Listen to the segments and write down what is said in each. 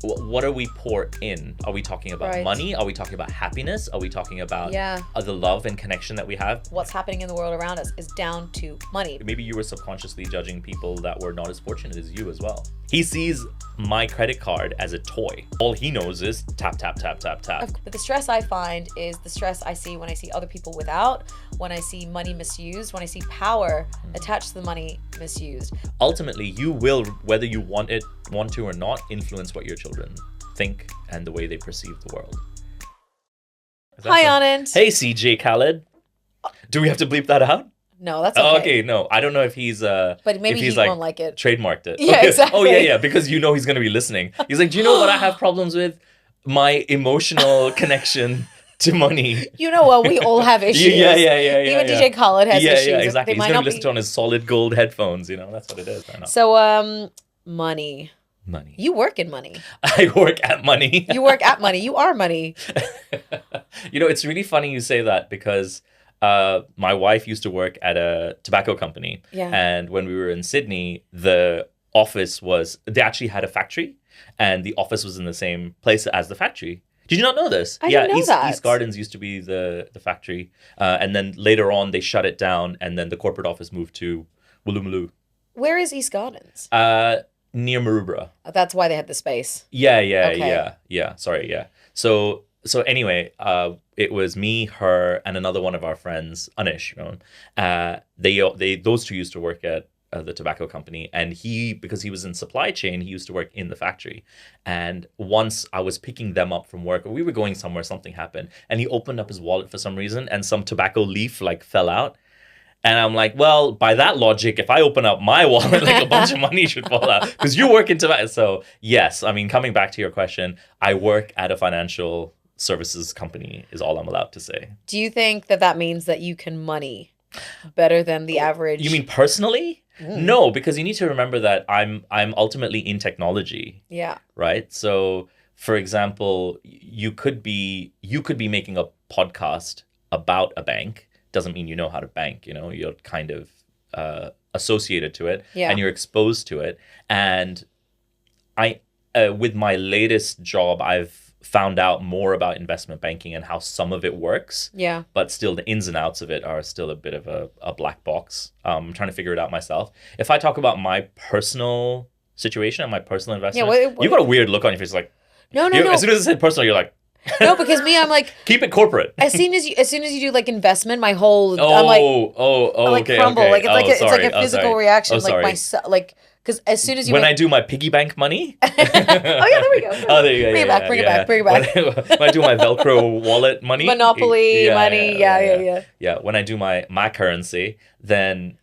what are we pour in? Are we talking about Right. money? Are we talking about happiness? Are we talking about the love and connection that we have? What's happening in the world around us is down to money. Maybe you were subconsciously judging people that were not as fortunate as you as well. He sees my credit card as a toy. All he knows is tap, tap, tap, tap, tap. But the stress I find is the stress I see when I see other people without, when I see money misused, when I see power attached to the money misused. Ultimately, you will, whether you want to or not, influence what your children think and the way they perceive the world. Hi, Anand. Hey, CJ Khaled. Do we have to bleep that out? No, that's okay. Oh, okay, no. I don't know if he's but maybe if he's won't like it. Trademarked it. Yeah, okay. exactly. Oh yeah, because you know he's gonna be listening. He's like, do you know what I have problems with? My emotional connection to money. You know what? We all have issues. Yeah. Even DJ Khaled has issues. Yeah, exactly. They He's gonna listen to on his solid gold headphones. You know, that's what it is. I know. So, money. Money. You work in money. I work at money. You work at money. You are money. You know, it's really funny you say that because my wife used to work at a tobacco company. Yeah. And when we were in Sydney, the office they actually had a factory and the office was in the same place as the factory. Did you not know this? I didn't know that. East Gardens used to be the factory. And then later on, they shut it down and then the corporate office moved to Woolloomooloo. Where is East Gardens? Near Maroubra. That's why they had the space. Yeah. Sorry, yeah. So anyway, it was me, her, and another one of our friends, Anish. Those two used to work at the tobacco company, and because he was in supply chain, he used to work in the factory. And once I was picking them up from work, or we were going somewhere, something happened, and he opened up his wallet for some reason, and some tobacco leaf fell out. And I'm like, well, by that logic, if I open up my wallet, a bunch of money should fall out because you work in tobacco. So yes, I mean, coming back to your question, I work at a financial services company is all I'm allowed to say. Do you think that means that you can money better than the average? You mean personally? No, because you need to remember that I'm ultimately in technology. Yeah. Right. So, for example, you could be making a podcast about a bank. Doesn't mean you know how to bank. You know, you're kind of associated to it, and you're exposed to it. And I, with my latest job, I've found out more about investment banking and how some of it works. Yeah. But still, the ins and outs of it are still a bit of a black box. I'm trying to figure it out myself. If I talk about my personal situation and my personal investment, you got a weird look on your face, like no. As soon as I said personal, you're like. No, because me, I'm like keep it corporate. As soon as you do investment, my whole I'm like okay, crumble. Okay. It's like a physical reaction. Because as soon as you I do my piggy bank money. Oh yeah, there we go. Bring it back. When I do my Velcro wallet money, Monopoly money. Yeah. When I do my currency, then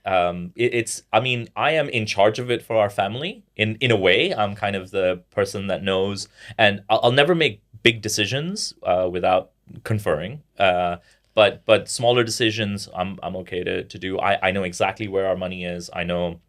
it's. I mean, I am in charge of it for our family. In a way, I'm kind of the person that knows, and I'll never make big decisions without conferring. But smaller decisions, I'm okay to do. I know exactly where our money is. I know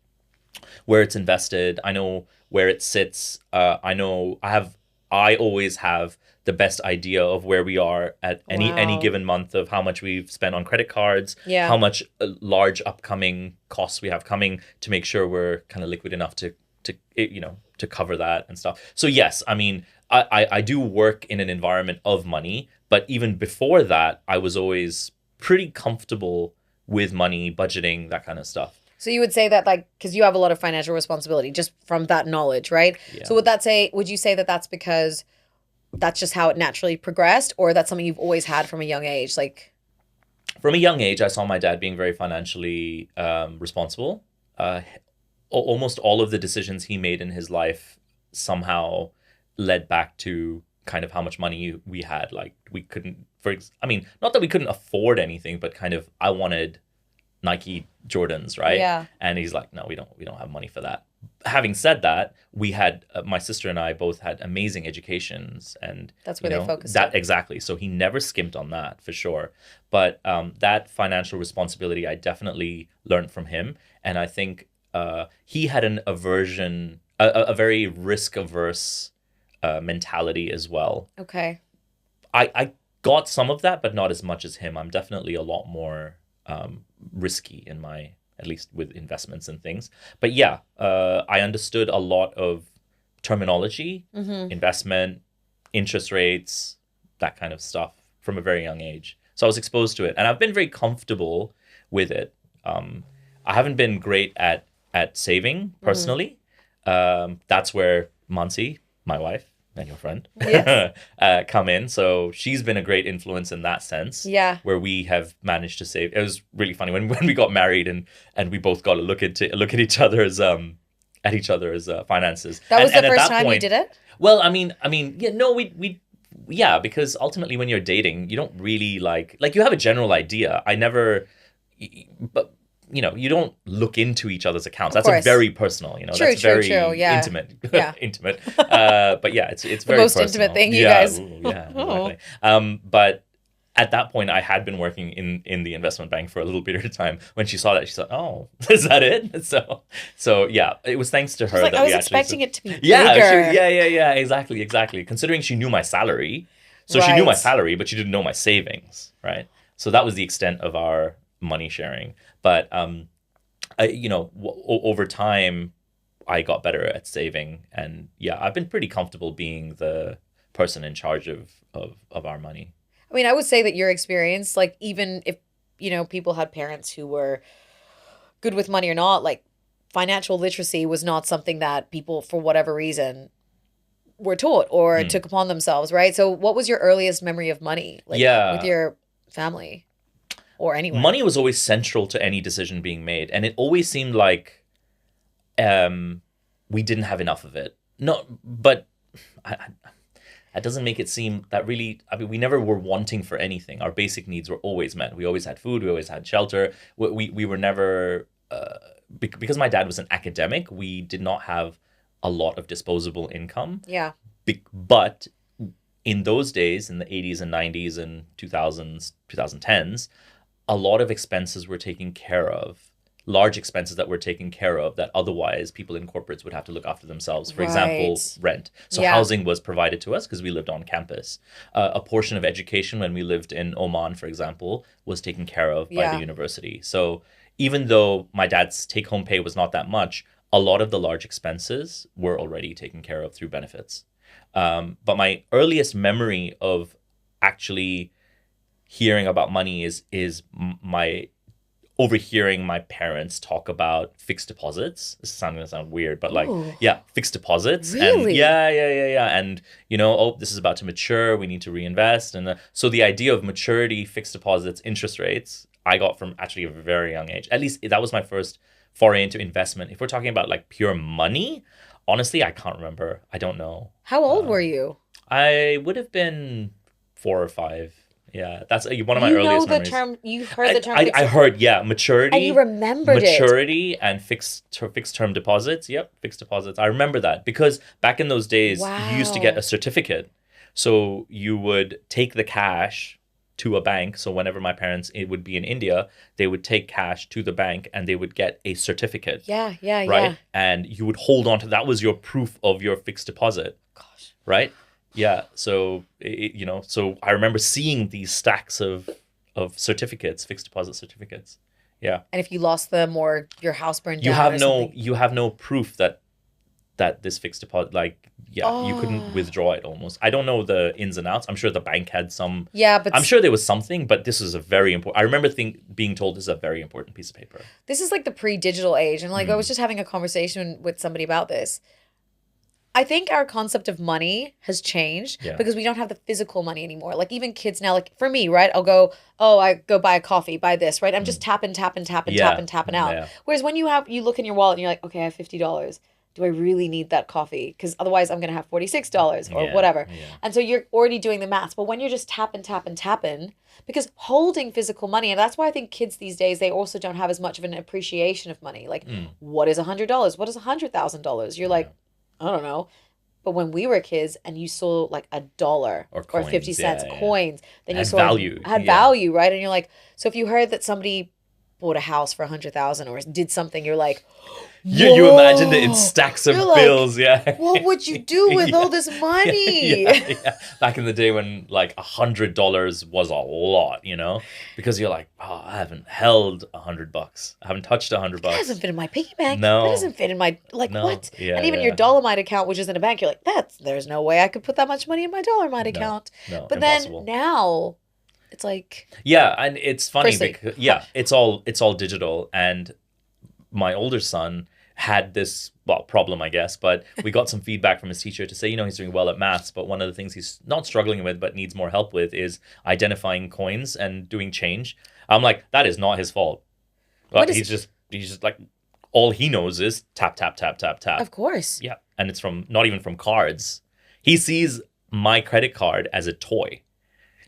where it's invested. I know where it sits. I always have the best idea of where we are at any given month, of how much we've spent on credit cards, how much large upcoming costs we have coming, to make sure we're kind of liquid enough to cover that and stuff. So yes, I mean, I do work in an environment of money, but even before that, I was always pretty comfortable with money, budgeting, that kind of stuff. So you would say that, because you have a lot of financial responsibility just from that knowledge, right? Yeah. So would you say that that's because that's just how it naturally progressed, or that's something you've always had from a young age? From a young age, I saw my dad being very financially responsible. Almost all of the decisions he made in his life somehow led back to kind of how much money we had. We couldn't, not that we couldn't afford anything, but kind of, I wanted Nike Jordans, right? Yeah. And he's like, no, we don't have money for that. Having said that, we had my sister and I both had amazing educations, and that's where they focused that exactly. So he never skimped on that, for sure. But that financial responsibility, I definitely learned from him, and I think he had an aversion, a very risk averse mentality as well. Okay. I got some of that, but not as much as him. I'm definitely a lot more risky in at least with investments and things. But yeah, I understood a lot of terminology, Mm-hmm. investment, interest rates, that kind of stuff from a very young age. So I was exposed to it, and I've been very comfortable with it. I haven't been great at saving Mm-hmm. personally. That's where Mansi, my wife and your friend, Yes. come in. So she's been a great influence in that sense, Yeah. where we have managed to save. It was really funny when we got married and we both got to look at each other's finances. That was the And at first that time you point, did it? well, yeah, no, we yeah, because ultimately when you're dating, you don't really like you have a general idea. I never, but you don't look into each other's accounts. Of That's a course. very personal, True, that's true, true. very Yeah. intimate, Yeah. intimate. But yeah, it's The very most intimate personal. thing, you Yeah, guys. ooh, yeah, Oh. exactly. But at that point, I had been working in the investment bank for a little period of time. When she saw that, she said, "Oh, is that it?" So yeah, it was thanks to She's her like, that I was we actually. expecting it to be Yeah, bigger. yeah, exactly. Considering she knew my salary, so she knew my Right. salary, but she didn't know my savings, right? So that was the extent of our money sharing. But over time, I got better at saving, and yeah, I've been pretty comfortable being the person in charge of our money. I mean, I would say that your experience, like, even if, people had parents who were good with money or not, like, financial literacy was not something that people, for whatever reason, were taught or Mm. took upon themselves, right? So, what was your earliest memory of money, like, with Yeah, your family or anyone? money was always central to any decision being made, and it always seemed like um, we didn't have enough of it. No, but I, that doesn't make it seem that really. I mean, we never were wanting for anything. Our basic needs were always met. We always had food. We always had shelter. We were never because my dad was an academic. We did not have a lot of disposable income. Yeah. But in those days, in the 80s and 90s and 2000s, 2010s, a lot of expenses were taken care of, large expenses that were taken care of that otherwise people in corporates would have to look after themselves. For example, Right. rent. So Yeah. housing was provided to us because we lived on campus. A portion of education when we lived in Oman, for example, was taken care of by the Yeah. university. So even though my dad's take home pay was not that much, a lot of the large expenses were already taken care of through benefits. But my earliest memory of actually hearing about money is my overhearing my parents talk about fixed deposits. This is going to sound weird, but Ooh. yeah, fixed deposits. And Really? yeah. And oh, this is about to mature. We need to reinvest. And so the idea of maturity, fixed deposits, interest rates, I got from actually a very young age. At least that was my first foray into investment. If we're talking about like pure money, honestly, I can't remember. I don't know. How old were you? I would have been 4 or 5. Yeah, that's one of my You know earliest the memories. term, you heard the term I fixed heard, yeah, maturity. and you remembered it. Maturity and fixed term deposits. Yep, fixed deposits. I remember that because back in those days, you used to get Wow. a certificate. So you would take the cash to a bank. So whenever my parents, it would be in India, they would take cash to the bank and they would get a certificate, Yeah, right? yeah. And you would hold on to that was your proof of your fixed deposit, Gosh. right? Yeah. So so I remember seeing these stacks of certificates, fixed deposit certificates. Yeah. And if you lost them or your house burned You down have or no something. you have no proof that this fixed deposit, like, yeah, you couldn't Oh. withdraw it almost. I don't know the ins and outs. I'm sure the bank had some. Yeah, but I'm sure there was something, but this is a very important. I remember being told this is a very important piece of paper. this is like the pre-digital age. And like I was just having a conversation with somebody about this. I think our concept of money has changed Yeah. because we don't have the physical money anymore. Like even kids now, like for me, right? I'll go, oh, I go buy a coffee, buy this, right? I'm just tapping out. Yeah. Whereas when you look in your wallet and you're like, okay, I have $50. Do I really need that coffee? Because otherwise I'm gonna have $46 or Yeah, whatever. yeah. And so you're already doing the maths. But when you're just tapping, because holding physical money, and that's why I think kids these days, they also don't have as much of an appreciation of money. Like, what is $100? What is $100,000? You're like, I don't know. But when we were kids and you saw like $1 Or or coins, 50 cents yeah. coins, then you Had saw value, had yeah. value, right? And you're like, so if you heard that somebody bought a house for 100,000 or did something, you're like, You imagined it in stacks of You're like, bills, yeah. what would you do with all this money? Yeah. Back in the day when like $100 was a lot, because you're like, oh, I haven't held $100. I haven't touched $100. That doesn't fit in my piggy bank. No. That doesn't fit in my, like, No. what? Yeah, and even yeah. your Dolomite account, which is in a bank, you're like, there's no way I could put that much money in my Dolomite account. No, but impossible. then now it's like, Yeah, and it's funny Firstly, because it's all digital, and my older son had this problem, I guess, but we got some feedback from his teacher to say, he's doing well at maths, but one of the things he's not struggling with but needs more help with is identifying coins and doing change. I'm like, that is not his fault. But he's just like, all he knows is tap, tap, tap, tap, tap. of course. Yeah, and it's not even from cards. He sees my credit card as a toy.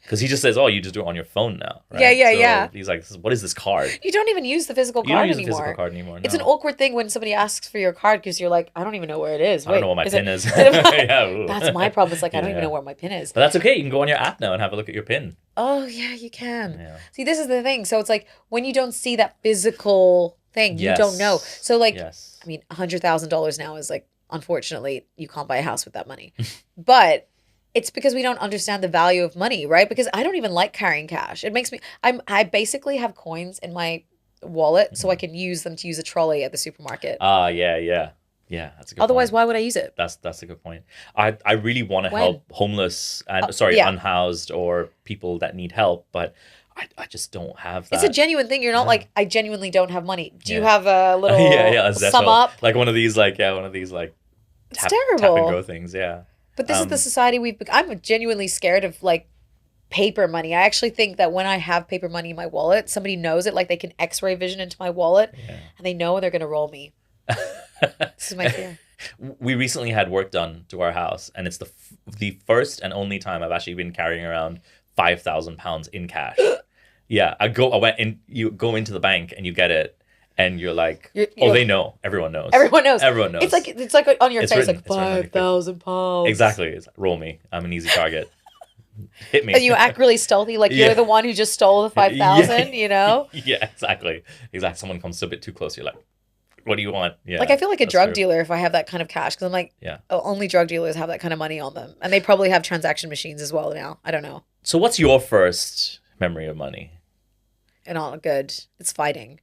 Because he just says, oh, you just do it on your phone now. Right? Yeah. He's like, what is this card? You don't even use the physical You don't card use the anymore. physical card anymore. It's no. an awkward thing when somebody asks for your card because you're like, I don't even know where it is. I don't know what my PIN is. That's my problem. It's like, I don't even know where my PIN is. But that's okay. You can go on your app now and have a look at your PIN. Oh, yeah, you can. Yeah. See, this is the thing. So it's like when you don't see that physical thing, you don't know. So like, I mean, $100,000 now is like, unfortunately, you can't buy a house with that money. But it's because we don't understand the value of money, right? Because I don't even like carrying cash. It makes me, I basically have coins in my wallet so I can use them to use a trolley at the supermarket. Yeah. Yeah, that's a good Otherwise, point. why would I use it? That's a good point. I really want to help homeless and unhoused or people that need help, but I just don't have that. It's a genuine thing. You're not like, I genuinely don't have money. Do you have a little a sum Zettel. up? Like one of these like It's tap terrible. and go things, yeah. But this is the society I'm genuinely scared of, like, paper money. I actually think that when I have paper money in my wallet, somebody knows it, like they can X-ray vision into my wallet and they know when they're going to roll me. This is my fear. We recently had work done to our house, and it's the first and only time I've actually been carrying around £5,000 in cash. Yeah, you go into the bank and you get it. And you're like, they know. Everyone knows. Everyone knows. Everyone knows. It's like on your face, written. like £5,000. Exactly. It's like, roll me. I'm an easy target. Hit me. And you act really stealthy, like you're the one who just stole the 5,000. Yeah, exactly. Someone comes a bit too close. You're like, what do you want? Yeah. Like I feel like a drug dealer if I have that kind of cash because I'm like, only drug dealers have that kind of money on them, and they probably have transaction machines as well now. I don't know. So what's your first memory of money? And all good. It's fighting.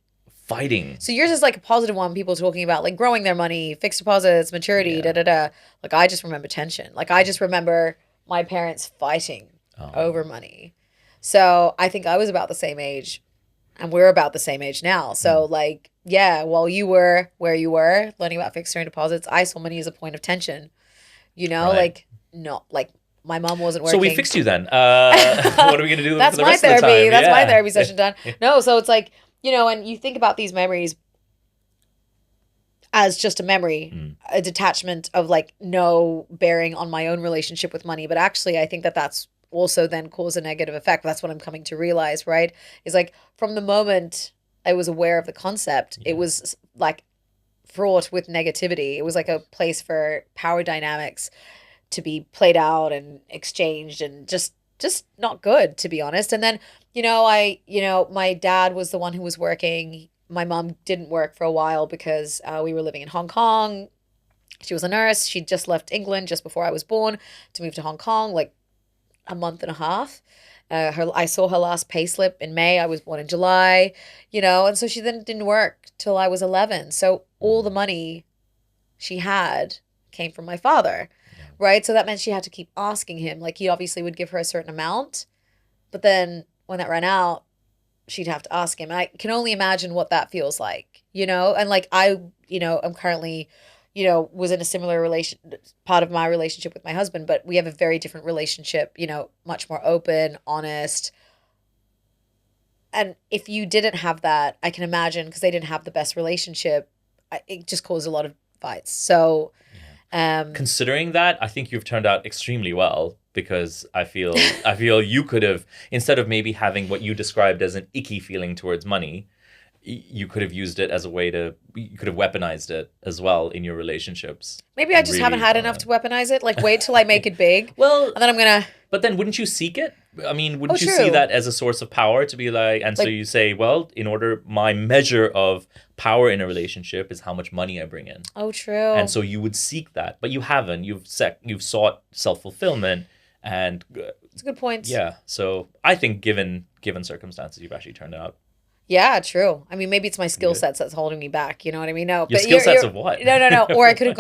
Fighting. So yours is like a positive one. People talking about like growing their money, fixed deposits, maturity, Like I just remember tension. Like I just remember my parents fighting over money. So I think I was about the same age, and we're about the same age now. So like, while you were where you were learning about fixed term deposits, I saw money as a point of tension. Like no, like my mom wasn't working. So we fixed you then. What are we gonna do? That's for the my rest therapy. Of the time? That's my therapy session done. No, so it's like. And you think about these memories as just a memory, a detachment of like no bearing on my own relationship with money. But actually, I think that that's also then cause a negative effect. That's what I'm coming to realize, right? Is like from the moment I was aware of the concept, it was like fraught with negativity. It was like a place for power dynamics to be played out and exchanged and just not good, to be honest. And then, my dad was the one who was working. My mom didn't work for a while because we were living in Hong Kong. She was a nurse. She'd just left England just before I was born to move to Hong Kong, like a month and a half. I saw her last payslip in May. I was born in July, and so she then didn't work till I was 11. So all the money she had came from my father. Right? So that meant she had to keep asking him. Like, he obviously would give her a certain amount, but then when that ran out, she'd have to ask him. And I can only imagine what that feels like, And like, I'm currently, was in a similar part of my relationship with my husband, but we have a very different relationship, much more open, honest. And if you didn't have that, I can imagine, because they didn't have the best relationship, it just caused a lot of fights. So... considering that, I think you've turned out extremely well, because I feel you could have, instead of maybe having what you described as an icky feeling towards money, you could have used it as a way you could have weaponized it as well in your relationships. Maybe I just haven't had enough to weaponize it. Like, wait till I make it big. Well, and then I'm gonna. But then wouldn't you seek it? I mean, Oh, wouldn't you see true. that as a source of power to be like, and so Like, you say, well, in order, my measure of power in a relationship is how much money I bring in. oh, And true. so you would seek that, but you haven't. You've sought self-fulfillment and It's a good point. yeah. So I think given circumstances, you've actually turned out Yeah, true. I mean, maybe it's my pretty skill good. sets that's holding me back. You know what I mean? No, Your but skill sets you're of what? no, no, no. Or I could have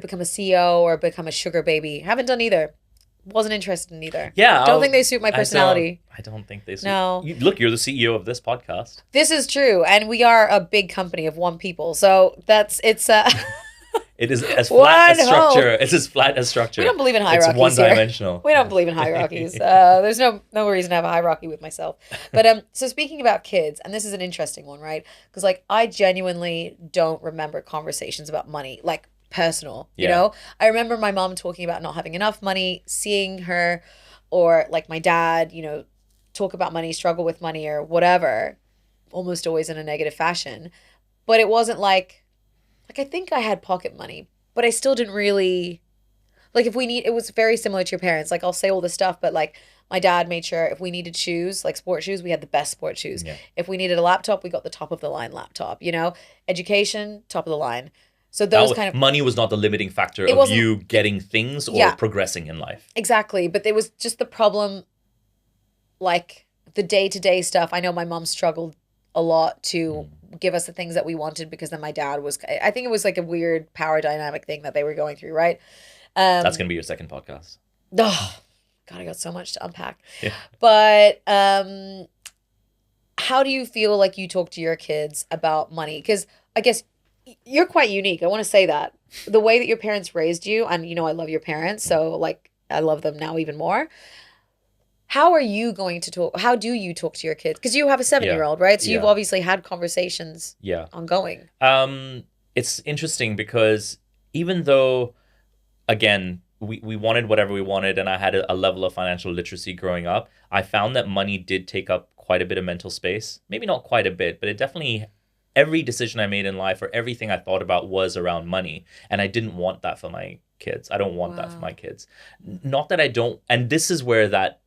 become a CEO or become a sugar baby. Haven't done either. Wasn't interested in either. Yeah, Don't think they suit my I don't. personality. I don't think they. No. Look, you're the CEO of this podcast. This is true, and we are a big company of one people, so it's It is as flat one as hole. structure. It's as flat as structure. We don't believe in It's hierarchies here. one-dimensional. We don't believe in hierarchies. There's no reason to have a hierarchy with myself. But so speaking about kids, and this is an interesting one, right? Because like I genuinely don't remember conversations about money, like personal. You Yeah. know, I remember my mom talking about not having enough money, seeing her, or like my dad, you know, talk about money, struggle with money, or whatever, almost always in a negative fashion. But it wasn't like I think I had pocket money, but I still didn't really like if we need it was very similar to your parents. Like I'll say all this stuff, but like my dad made sure if we needed shoes, like sport shoes, we had the best sport shoes. Yeah. If we needed a laptop, we got the top of the line laptop, you know? Education, top of the line. So That those kind of money was not the limiting factor it of wasn't you getting things or yeah, progressing in life. exactly. But there was just the problem like the day-to-day stuff. I know my mom struggled a lot to give us the things that we wanted because then my dad was I think it was like a weird power dynamic thing that they were going through, right? That's going to be your second podcast. Oh, God, I got so much to unpack. Yeah. But how do you feel like you talk to your kids about money? Because I guess you're quite unique. I want to say that. The way that your parents raised you, and you know, I love your parents, so like I love them now even more. How are you going to talk? How do you talk to your kids? Because you have a 7-year-old, right? So you've Yeah. obviously had conversations Yeah. ongoing. It's interesting because even though, again, we wanted whatever we wanted and I had a level of financial literacy growing up, I found that money did take up quite a bit of mental space. Maybe not quite a bit, but it definitely, every decision I made in life or everything I thought about was around money. And I didn't want that for my kids. I don't want that for Wow. my kids. Not that I don't, and this is where that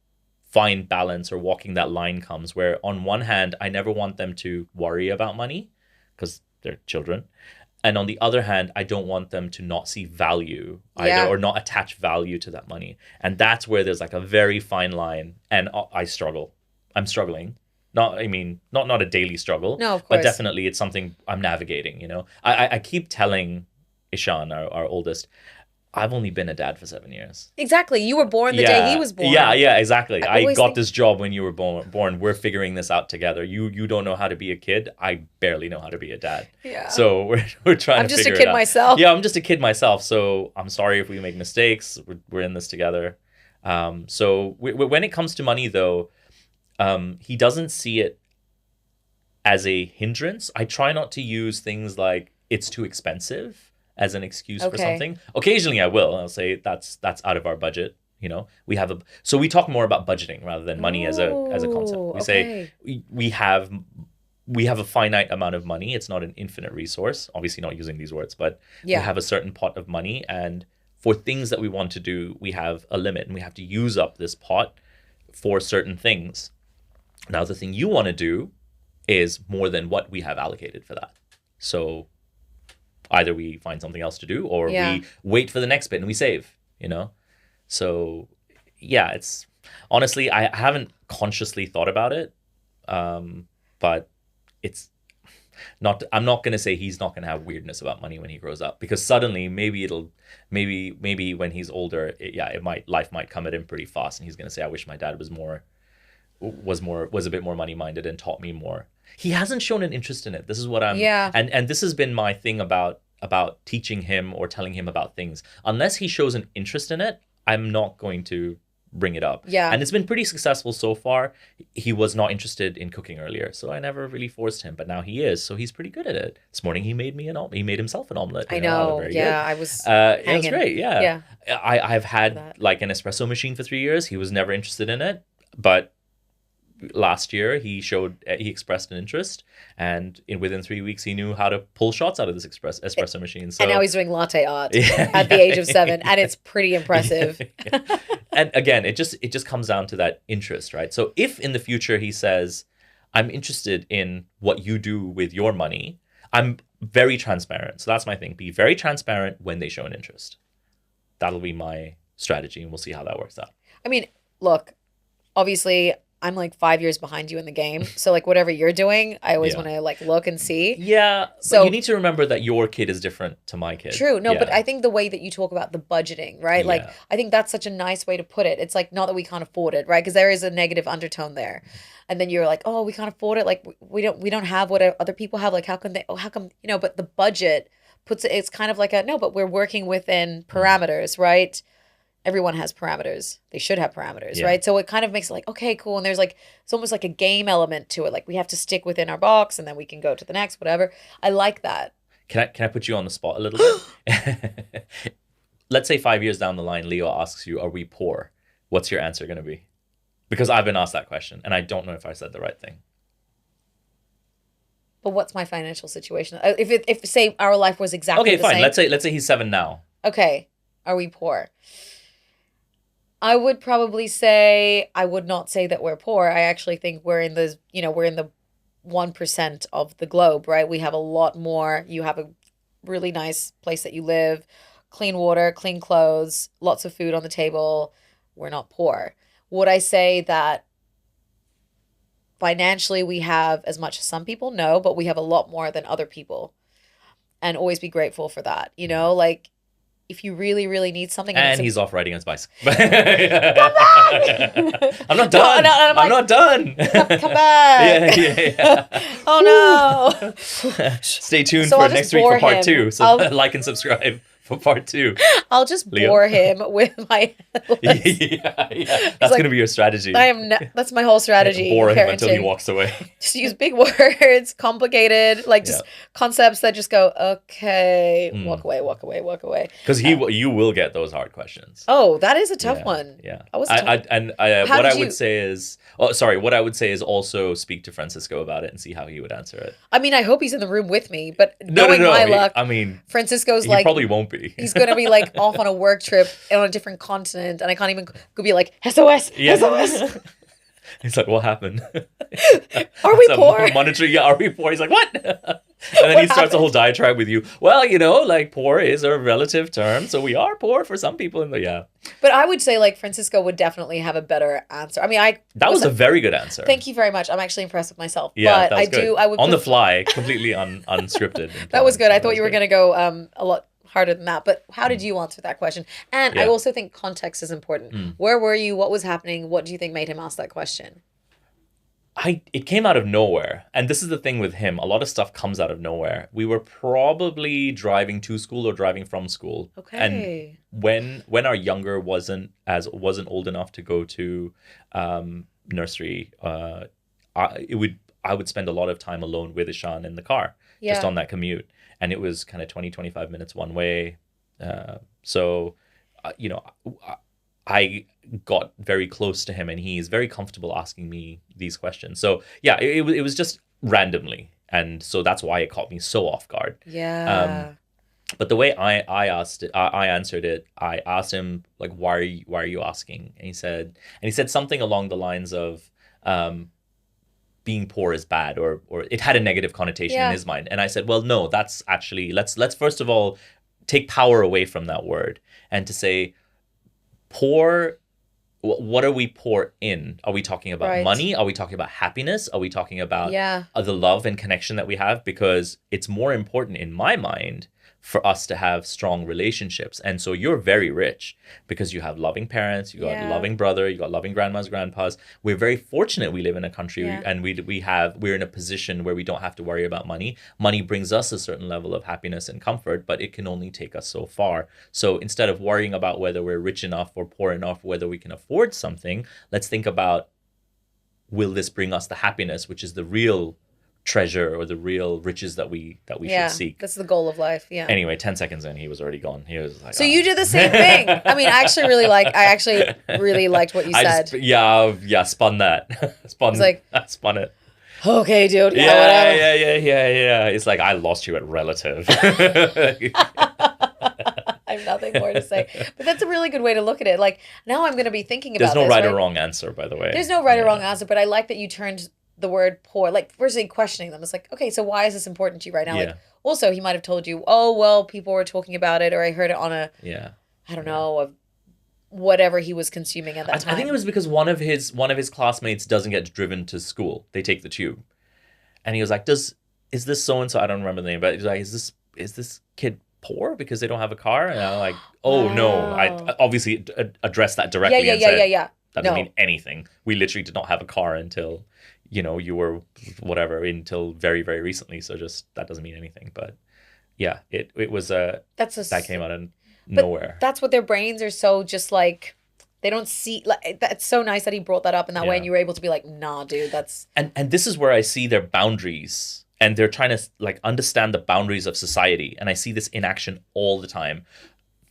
fine balance or walking that line comes, where on one hand, I never want them to worry about money because they're children. And on the other hand, I don't want them to not see value either Yeah. or not attach value to that money. And that's where there's like a very fine line. And I struggle. I'm struggling. Not, I mean, not a daily struggle, No, of but course. definitely it's something I'm navigating, you know. I keep telling Ishan, our oldest, I've only been a dad for 7 years. Exactly. You were born the day he was born. Yeah, exactly. I I always got think- this job when you were born. We're figuring this out together. You don't know how to be a kid. I barely know how to be a dad. Yeah. So we're trying I'm to just a figure kid it out. myself. Yeah, I'm just a kid myself. So I'm sorry if we make mistakes. We're in this together. So when it comes to money, though, he doesn't see it as a hindrance. I try not to use things like it's too expensive as an excuse for Okay. something. Occasionally I will. I'll say that's out of our budget. You know, so we talk more about budgeting rather than money as a concept. Ooh, We say okay. we have a finite amount of money. It's not an infinite resource. Obviously not using these words, but Yeah. we have a certain pot of money, and for things that we want to do, we have a limit and we have to use up this pot for certain things. Now the thing you want to do is more than what we have allocated for that. So either we find something else to do or Yeah. we wait for the next bit and we save, you know? So yeah, it's honestly, I haven't consciously thought about it. But it's not, I'm not going to say he's not going to have weirdness about money when he grows up, because suddenly maybe when he's older, life might come at him pretty fast. And he's going to say, I wish my dad was a bit more money minded and taught me more. He hasn't shown an interest in it. This is what Yeah. and this has been my thing about teaching him or telling him about things. Unless he shows an interest in it, I'm not going to bring it up. Yeah. And it's been pretty successful so far. He was not interested in cooking earlier, so I never really forced him, but now he is, so he's pretty good at it. This morning he made himself an omelet. I you know. very Yeah, good. I was It was hanging. great. Yeah. Yeah. I've that. had like an espresso machine for 3 years. He was never interested in it, but last year he expressed an interest, and within 3 weeks he knew how to pull shots out of this espresso machine. So And now he's doing latte art Yeah, at the yeah, age of 7, and it's pretty impressive. and again, it just comes down to that interest, right? So if in the future he says, I'm interested in what you do with your money, I'm very transparent. So that's my thing. Be very transparent when they show an interest. That'll be my strategy, and we'll see how that works out. I mean, look, obviously I'm like 5 years behind you in the game. So like whatever you're doing, I always Yeah. want to like look and see. Yeah. So- So you need to remember that your kid is different to my kid. True. No, but Yeah. I think the way that you talk about the budgeting, right? Like Yeah. I think that's such a nice way to put it. It's like not that we can't afford it, right? Because there is a negative undertone there. And then you're like, "Oh, we can't afford it. Like we don't have what other people have. Like how come they how come, but the budget puts it, it's kind of like a no, but we're working within parameters, right? Everyone has parameters. They should have parameters, Yeah. right? So it kind of makes it like, okay, cool. And there's like, it's almost like a game element to it. Like we have to stick within our box and then we can go to the next, whatever. I like that. Can I put you on the spot a little bit? Let's say 5 years down the line, Leo asks you, "Are we poor?" What's your answer going to be? Because I've been asked that question, and I don't know if I said the right thing. But what's my financial situation? If say our life was exactly Okay, the fine. same. Let's say he's 7 now. Okay, are we poor? I would probably say I would not say that we're poor. I actually think we're in the 1% of the globe, right? We have a lot more. You have a really nice place that you live, clean water, clean clothes, lots of food on the table. We're not poor. Would I say that financially we have as much as some people? No, but we have a lot more than other people. And always be grateful for that. Like if you really, really need something. And it's he's off riding his bicycle. Come back! I'm not done. No, I'm I'm not done. Come back. Yeah. Oh no. Stay tuned So for I'll just next week bore for part him. 2. So I'll- like and subscribe for part 2. I'll just Leo. bore him with my Yeah. That's like, going to be your strategy. that's my whole strategy. Bore him parenting. until he walks away. Just use big words, complicated, like just Yeah. concepts that just go, okay, Mm. walk away, walk away, walk away. Because you will get those hard questions. Oh, that is a tough Yeah, one. Yeah. That was tough. How What did I would you- say is, what I would say is also speak to Francisco about it and see how he would answer it. I mean, I hope he's in the room with me, but No, knowing my he- luck, I mean, Francisco's he like, probably won't be. he's going to be like off on a work trip on a different continent, and I can't even go be like, SOS, Yeah. SOS. He's like, what happened? Are we So poor? Monetary, yeah, are we poor? He's like, what? And then he starts a whole diatribe with you. Well, like poor is a relative term, so we are poor for some people. Yeah, But I would say like Francisco would definitely have a better answer. I mean, that was a very good answer. Thank you very much. I'm actually impressed with myself. Yeah, but that was good. I would on the put- fly, completely unscripted. That was good. I thought was you were good. going to go a lot harder than that. But how did you answer that question? And I Yeah. also think context is important. Where were you? What was happening? What do you think made him ask that question? It came out of nowhere. And this is the thing with him. A lot of stuff comes out of nowhere. We were probably driving to school or driving from school. Okay. And when our younger wasn't old enough to go to nursery, I would spend a lot of time alone with Ishan in the car, just Yeah. on that commute. And it was kind of 20-25 minutes one way. So I got very close to him, and he's very comfortable asking me these questions. So yeah, it was just randomly, and so that's why it caught me so off guard. Yeah. But the way I answered it, I asked him like, why are you asking? And he said something along the lines of, being poor is bad, or it had a negative connotation Yeah. in his mind. And I said, well, no, that's actually let's first of all take power away from that word, and to say, poor, what are we poor in? Are we talking about Right. money? Are we talking about happiness? Are we talking about Yeah. the love and connection that we have? Because it's more important in my mind for us to have strong relationships. And so you're very rich because you have loving parents, you got Yeah. a loving brother, you got loving grandmas, grandpas. We're very fortunate we live in a country Yeah. and we're in a position where we don't have to worry about money. Money brings us a certain level of happiness and comfort, but it can only take us so far. So instead of worrying about whether we're rich enough or poor enough, whether we can afford something, let's think about, will this bring us the happiness, which is the real treasure or the real riches that we Yeah. should seek. That's the goal of life. Yeah. Anyway, 10 seconds in, he was already gone. He was like, So "Ah." you did the same thing. I mean, I actually really liked what you said. Spun that. It's like- I spun it. Okay, dude. Yeah, Yeah, whatever. yeah. It's like, I lost you at relative. I have nothing more to say. But that's a really good way to look at it. Like, now I'm going to be thinking There's about no this, right or right? wrong answer, by the way. There's no right or wrong Yeah. answer, but I like that you turned the word poor, like, firstly questioning them. It's like, okay, so why is this important to you right now? Like, Yeah. also, he might have told you, oh, well, people were talking about it, or I heard it on a, Yeah. I don't Yeah. know, a whatever he was consuming at that time. I think it was because one of his classmates doesn't get driven to school. They take the tube. And he was like, is this so and so? I don't remember the name, but he's like, is this kid poor because they don't have a car? And I'm like, oh no. I Wow. obviously addressed that Yeah, directly yeah, and yeah, yeah, said yeah. that doesn't No. mean anything. We literally did not have a car until, you were whatever, until very, very recently. So just that doesn't mean anything. But yeah, it was That's that came out of but nowhere. that's what their brains are so just like, they don't see, like, that's so nice that he brought that up in that way, Yeah. and you were able to be like, nah, dude, that's, And this is where I see their boundaries, and they're trying to like understand the boundaries of society, and I see this in action all the time.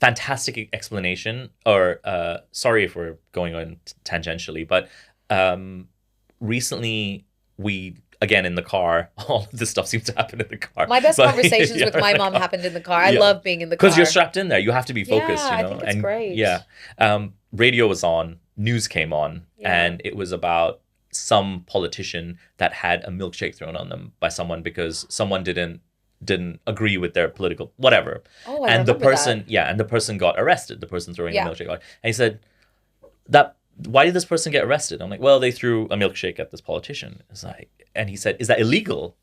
Fantastic explanation, or sorry if we're going on tangentially, but recently we again in the car, all of this stuff seems to happen in the car. my best But- conversations yeah, with in my the mom car. happened in the car. I Yeah. love being in the car. Because you're strapped in there, you have to be focused. Yeah, You I know, think it's and great. yeah, radio was on, news came on, Yeah. and it was about some politician that had a milkshake thrown on them by someone because someone didn't agree with their political whatever. Oh, I And the remember person, that. yeah, and the person got arrested. The person throwing Yeah. the milkshake, and he said that. Why did this person get arrested? I'm like, well, they threw a milkshake at this politician. It's like, and he said, is that illegal?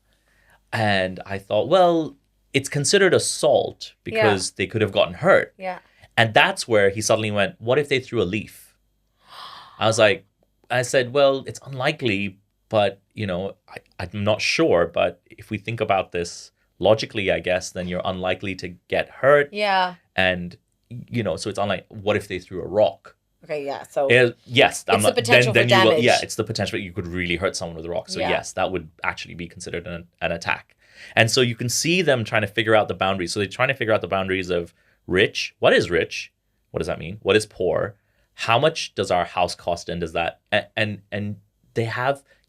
And I thought, well, it's considered assault because they could have gotten hurt. Yeah. And that's where he suddenly went, what if they threw a leaf? I said, well, it's unlikely, but, I'm not sure. But if we think about this logically, I guess, then you're unlikely to get hurt. Yeah. And, so it's unlike, what if they threw a rock? Okay, yeah. So Yes, It's the potential for damage. Yeah, it's the potential that you could really hurt someone with a rock. So Yeah. yes, that would actually be considered an attack. And so you can see them trying to figure out the boundaries. So they're trying to figure out the boundaries of rich. What is rich? What does that mean? What is poor? How much does our house cost? And does that and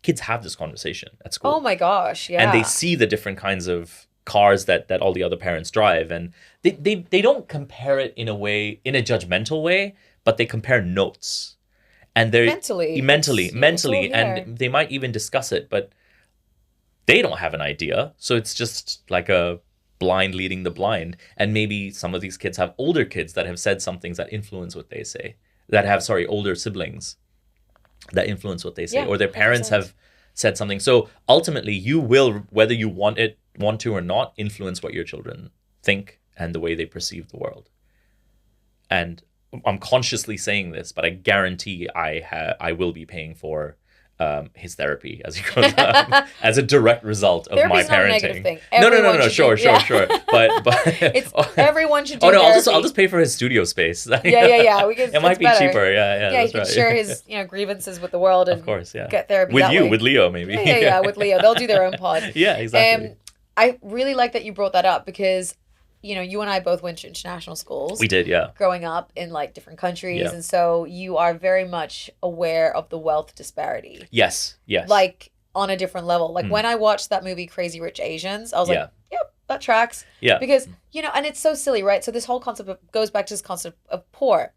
kids have this conversation at school. oh my gosh, yeah. And they see the different kinds of cars that all the other parents drive, and they don't compare it in a judgmental way, but they compare notes, and they're mentally, mentally, it's all here. and they might even discuss it, but they don't have an idea, so it's just like a blind leading the blind. And maybe some of these kids have older kids that have said some things that influence what they say, older siblings that influence what they say, Yeah, or their parents 100%. have said something. So ultimately, you will, whether you want to or not, influence what your children think and the way they perceive the world. And I'm consciously saying this, but I guarantee I will be paying for his therapy as he grows up as a direct result of my Therapy's not a negative parenting. thing. No, Everyone should sure, do- yeah. sure. But It's everyone should do oh no, I'll therapy. just pay for his studio space. Yeah. We can, It might it's be better. cheaper. Yeah, Yeah, he that's can right. share his grievances with the world and Of course, yeah. get therapy With that you, way. with Leo, maybe. Yeah, with Leo. They'll do their own pod. Yeah, exactly. I really like that you brought that up because, you and I both went to international schools. We did, yeah. Growing up in like different countries. Yeah. And so you are very much aware of the wealth disparity. Yes. Like on a different level. Like Mm. when I watched that movie Crazy Rich Asians, I was Yeah. like, yep, that tracks. Yeah. Because, and it's so silly, right? So this whole goes back to this concept of poor.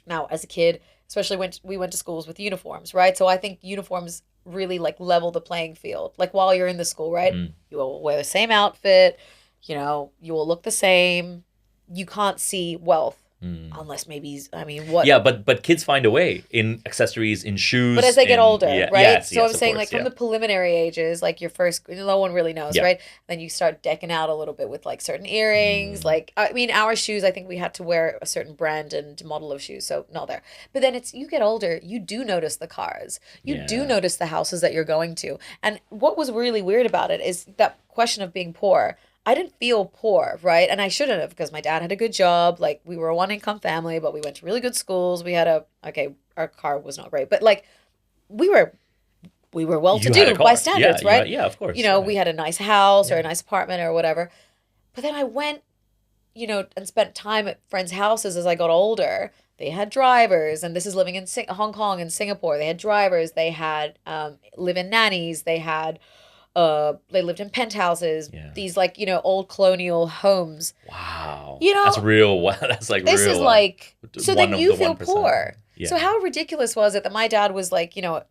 Now, as a kid, especially when we went to schools with uniforms, right? So I think uniforms really like level the playing field. Like while you're in the school, right? Mm. You will wear the same outfit, you will look the same. You can't see wealth unless maybe, what? Yeah, but kids find a way in accessories, in shoes. But as they get older, yeah, right? Yes, so I'm of saying course, like from yeah. the preliminary ages, like your first, no one really knows, Yeah. right? Then you start decking out a little bit with like certain earrings. Like, I mean, our shoes, I think we had to wear a certain brand and model of shoes. So not there. But then you get older, you do notice the cars. You do Yeah. notice the houses that you're going to. And what was really weird about it is that question of being poor. I didn't feel poor, right? And I shouldn't have because my dad had a good job. Like we were a one income family, but we went to really good schools. We had our car was not great, but like we were well to You had a do car. by standards, Yeah, right? yeah, of course. We had a nice house or a nice apartment or whatever. But then I went, and spent time at friends' houses as I got older. They had drivers, and this is living in Hong Kong and Singapore. They had drivers. They had live-in nannies. They had They lived in penthouses, Yeah. these like, old colonial homes. Wow. You know, That's real. That's like this real. is like, so One then of you the feel 1%. poor. Yeah. So how ridiculous was it that my dad was like, a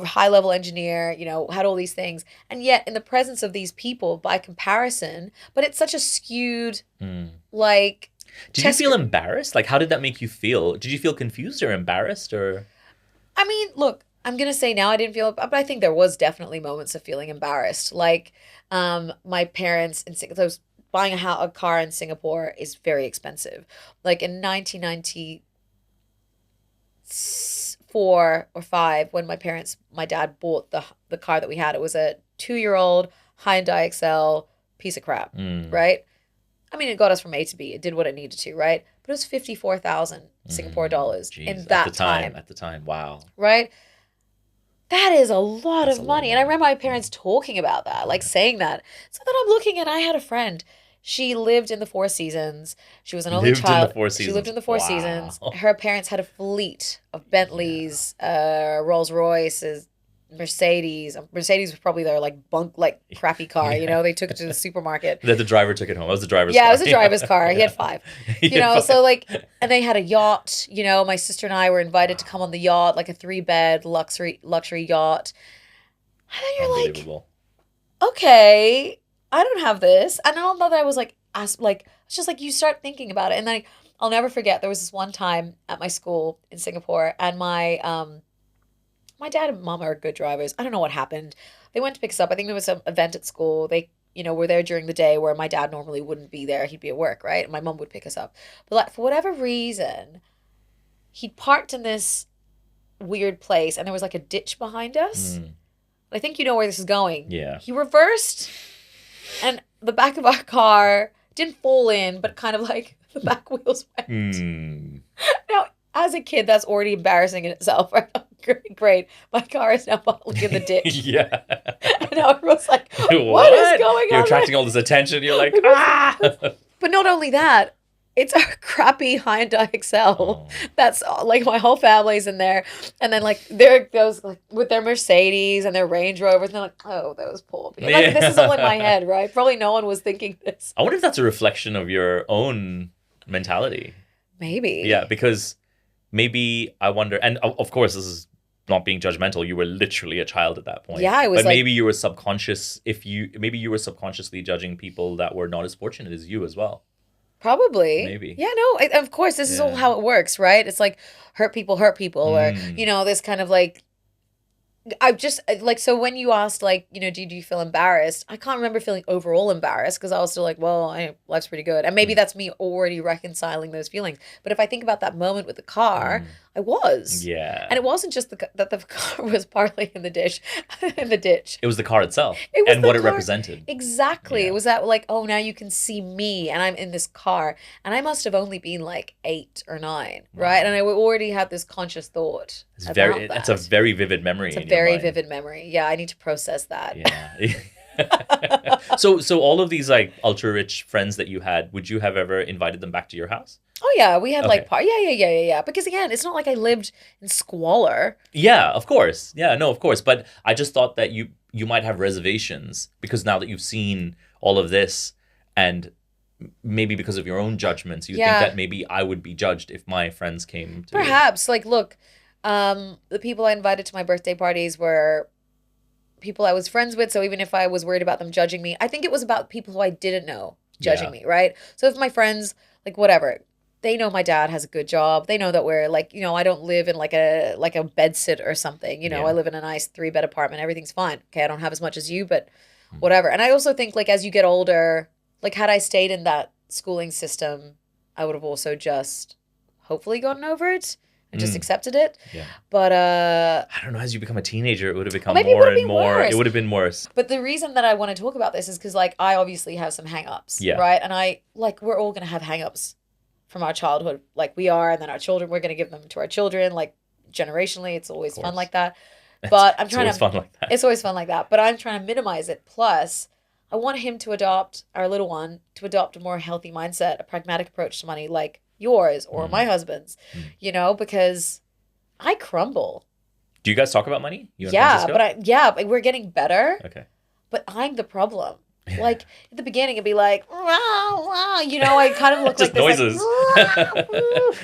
high level engineer, had all these things. And yet in the presence of these people by comparison, but it's such a skewed, like, Did you feel embarrassed? Like, how did that make you feel? Did you feel confused or embarrassed or? I mean, look, I'm going to say now I didn't feel, but I think there was definitely moments of feeling embarrassed. Like, my parents in Singapore, buying a car in Singapore is very expensive. Like in 1994 or 5, when my dad bought the car that we had, it was a 2-year-old Hyundai Excel piece of crap, right? I mean, it got us from A to B. It did what it needed to, right? But it was 54,000 Singapore dollars in that time. At the time, wow. Right? That is a lot That's of a lot money. of And I money. remember my parents talking about that, like saying that. So then I'm looking and I had a friend. She lived in the Four Seasons. She was an only Lived in child. the Four She lived Seasons. in the Four Wow. Seasons. Her parents had a fleet of Bentleys, Rolls Royces, Mercedes. Mercedes was probably their like crappy car. Yeah. They took it to the supermarket. That the driver took it home. That was the driver's car. Yeah, it was a driver's car. He had 5. He had 5. So like, and they had a yacht. My sister and I were invited to come on the yacht, like a 3-bed luxury yacht. And then you're like, Unbelievable. okay, I don't have this. And all that I was like, it's just like you start thinking about it. And then I'll never forget, there was this one time at my school in Singapore, and my dad and mom are good drivers. I don't know what happened. They went to pick us up. I think there was some event at school. They, were there during the day where my dad normally wouldn't be there. He'd be at work, right? And my mom would pick us up. But like, for whatever reason, he'd parked in this weird place, and there was like a ditch behind us. I think you know where this is going. Yeah. He reversed, and the back of our car didn't fall in, but kind of like the back wheels went. Now, as a kid, that's already embarrassing in itself, right? Great. My car is now bottling in the ditch. Yeah. And everyone's like, what is going on? You're attracting all this attention. You're like, ah! But not only that, it's a crappy Hyundai Excel. Oh. That's like my whole family's in there. And then like there goes like with their Mercedes and their Range Rovers. And they're like, oh, those poor people. Like, this is all in my head, right? Probably no one was thinking this. I wonder if that's a reflection of your own mentality. Maybe. Yeah, because maybe I wonder, and of course this is not being judgmental, you were literally a child at that point. Yeah, I was but like, maybe you were maybe you were subconsciously judging people that were not as fortunate as you as well. probably. Maybe. Yeah, no, of course, this is all how it works, right? It's like hurt people, or, this kind of like, I just like, so when you asked like, did you feel embarrassed? I can't remember feeling overall embarrassed because I was still like, well, life's pretty good. And maybe that's me already reconciling those feelings. But if I think about that moment with the car, I was. Yeah. And it wasn't just that the car was partly in the ditch. It was the car itself It was and the what it car. represented. Exactly. Yeah. It was that like, oh, now you can see me and I'm in this car. And I must have only been like 8 or 9, right? And I already had this conscious thought. It's a very vivid memory. It's a very vivid memory. Yeah, I need to process that. Yeah. So all of these like ultra rich friends that you had, would you have ever invited them back to your house? Oh yeah, we had like Okay. yeah. Because again, it's not like I lived in squalor. Yeah, of course. Yeah, no, of course. But I just thought that you might have reservations because now that you've seen all of this, and maybe because of your own judgments, you think that maybe I would be judged if my friends came to Perhaps. Like, look, the people I invited to my birthday parties were people I was friends with. So even if I was worried about them judging me, I think it was about people who I didn't know judging me, right? So if my friends, like whatever, they know my dad has a good job. They know that we're like, I don't live in like a bed sit or something. I live in a nice 3-bed apartment. Everything's fine. Okay, I don't have as much as you, but whatever. And I also think like as you get older, like had I stayed in that schooling system, I would have also just hopefully gotten over it and just accepted it. Yeah. But I don't know, as you become a teenager, it would have become maybe it more would and be more. worse. It would have been worse. But the reason that I want to talk about this is because like I obviously have some hang-ups, Yeah. right? And we're all going to have hang-ups from our childhood, like we are, and then our children, we're going to give them to our children, like generationally. It's always fun like that. But I'm trying It's always fun like that. It's always fun like that. But I'm trying to minimize it. Plus, I want him to adopt, our little one, to adopt a more healthy mindset, a pragmatic approach to money like yours or my husband's, because I crumble. Do you guys talk about money? You and Yeah, Francisco? but we're getting better. Okay. But I'm the problem. Like at the beginning, it'd be like, "Rah, rah," I kind of look like Just this, like, noises.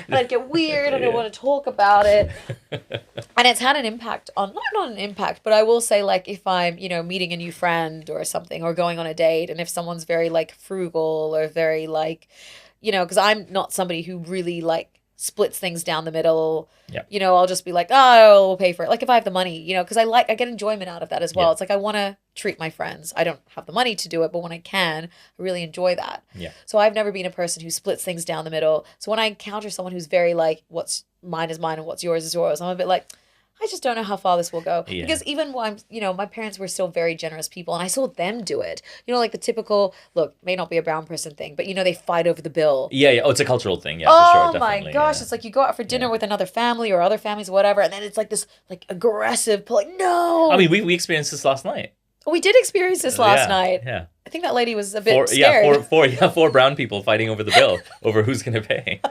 and I'd get weird. I don't want to talk about it, and it's had an impact on not an impact, but I will say, like, if I'm meeting a new friend or something, or going on a date, and if someone's very like frugal or very like, because I'm not somebody who really like splits things down the middle. Yeah. I'll just be like, oh, we'll pay for it. Like if I have the money, because I get enjoyment out of that as well. Yeah. It's like I want to treat my friends. I don't have the money to do it, but when I can, I really enjoy that. Yeah. So I've never been a person who splits things down the middle. So when I encounter someone who's very like, what's mine is mine and what's yours is yours, I'm a bit like, I just don't know how far this will go. Yeah. Because even when my parents were still very generous people, and I saw them do it. Like the typical, look, may not be a brown person thing, but they fight over the bill. Yeah, yeah. Oh, it's a cultural thing. Yeah, Oh for sure. my Definitely. gosh, Yeah. it's like you go out for dinner with another family or other families, whatever, and then it's like this like aggressive, like, no. I mean, we experienced this last night. We did experience this last night. Yeah. I think that lady was a bit scared. Four brown people fighting over the bill over who's going to pay.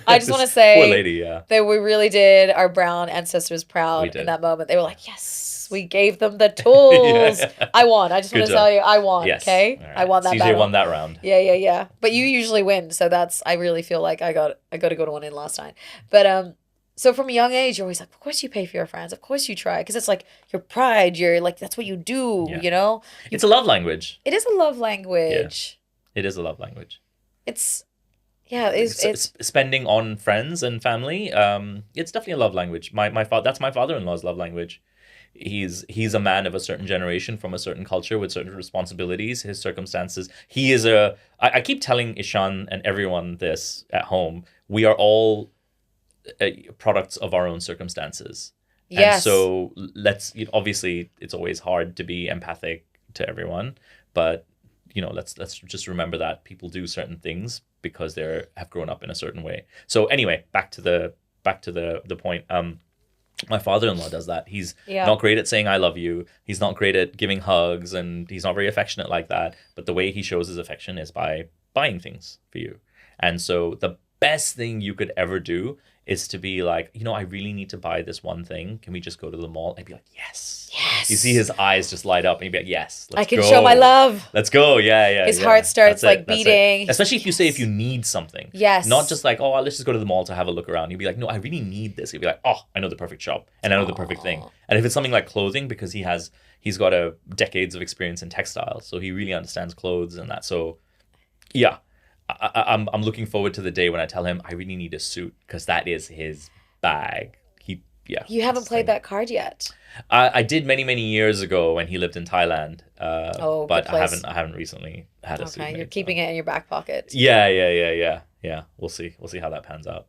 I just want to say, poor lady, yeah, that we really did our brown ancestors We proud did. in that moment. They were like, yes, we gave them the tools. Yeah. I won. I just Good want to job. tell you, I won. Yes. Okay, All right. I won that CJ battle. won that round. Yeah. But you usually win, so I really feel like I got to go to one in last night. But so from a young age, you're always like, of course you pay for your friends, of course you try, because it's like your pride. You're like, that's what you do. Yeah. It's a love language. It is a love language. It is a love language. It's it's Spending on friends and family. It's definitely a love language. My father. That's my father-in-law's love language. He's a man of a certain generation from a certain culture with certain responsibilities. His circumstances. He is a. I keep telling Ishan and everyone this at home. We are all products of our own circumstances. yes. And so obviously it's always hard to be empathic to everyone, but let's just remember that people do certain things because they have grown up in a certain way. So anyway, back to the point. My father-in-law does that. He's not great at saying I love you. He's not great at giving hugs, and he's not very affectionate like that. But the way he shows his affection is by buying things for you. And so the best thing you could ever do is to be like, I really need to buy this one thing. Can we just go to the mall? I'd be like, yes. Yes. You see his eyes just light up and he'd be like, yes, let's I can go. show my love. Let's go. Yeah. His heart starts That's like beating. Especially if you say if you need something. Yes. Not just like, oh, let's just go to the mall to have a look around. You'd be like, no, I really need this. He'd be like, oh, I know the perfect shop and I know the perfect thing. And if it's something like clothing, because he's got decades of experience in textiles, so he really understands clothes and that. So yeah. I'm looking forward to the day when I tell him I really need a suit, because that is his bag. You haven't played that card yet. I did many years ago when he lived in Thailand. Good But place. I haven't recently had a suit Okay, made, you're keeping it in your back pocket. Yeah. We'll see how that pans out.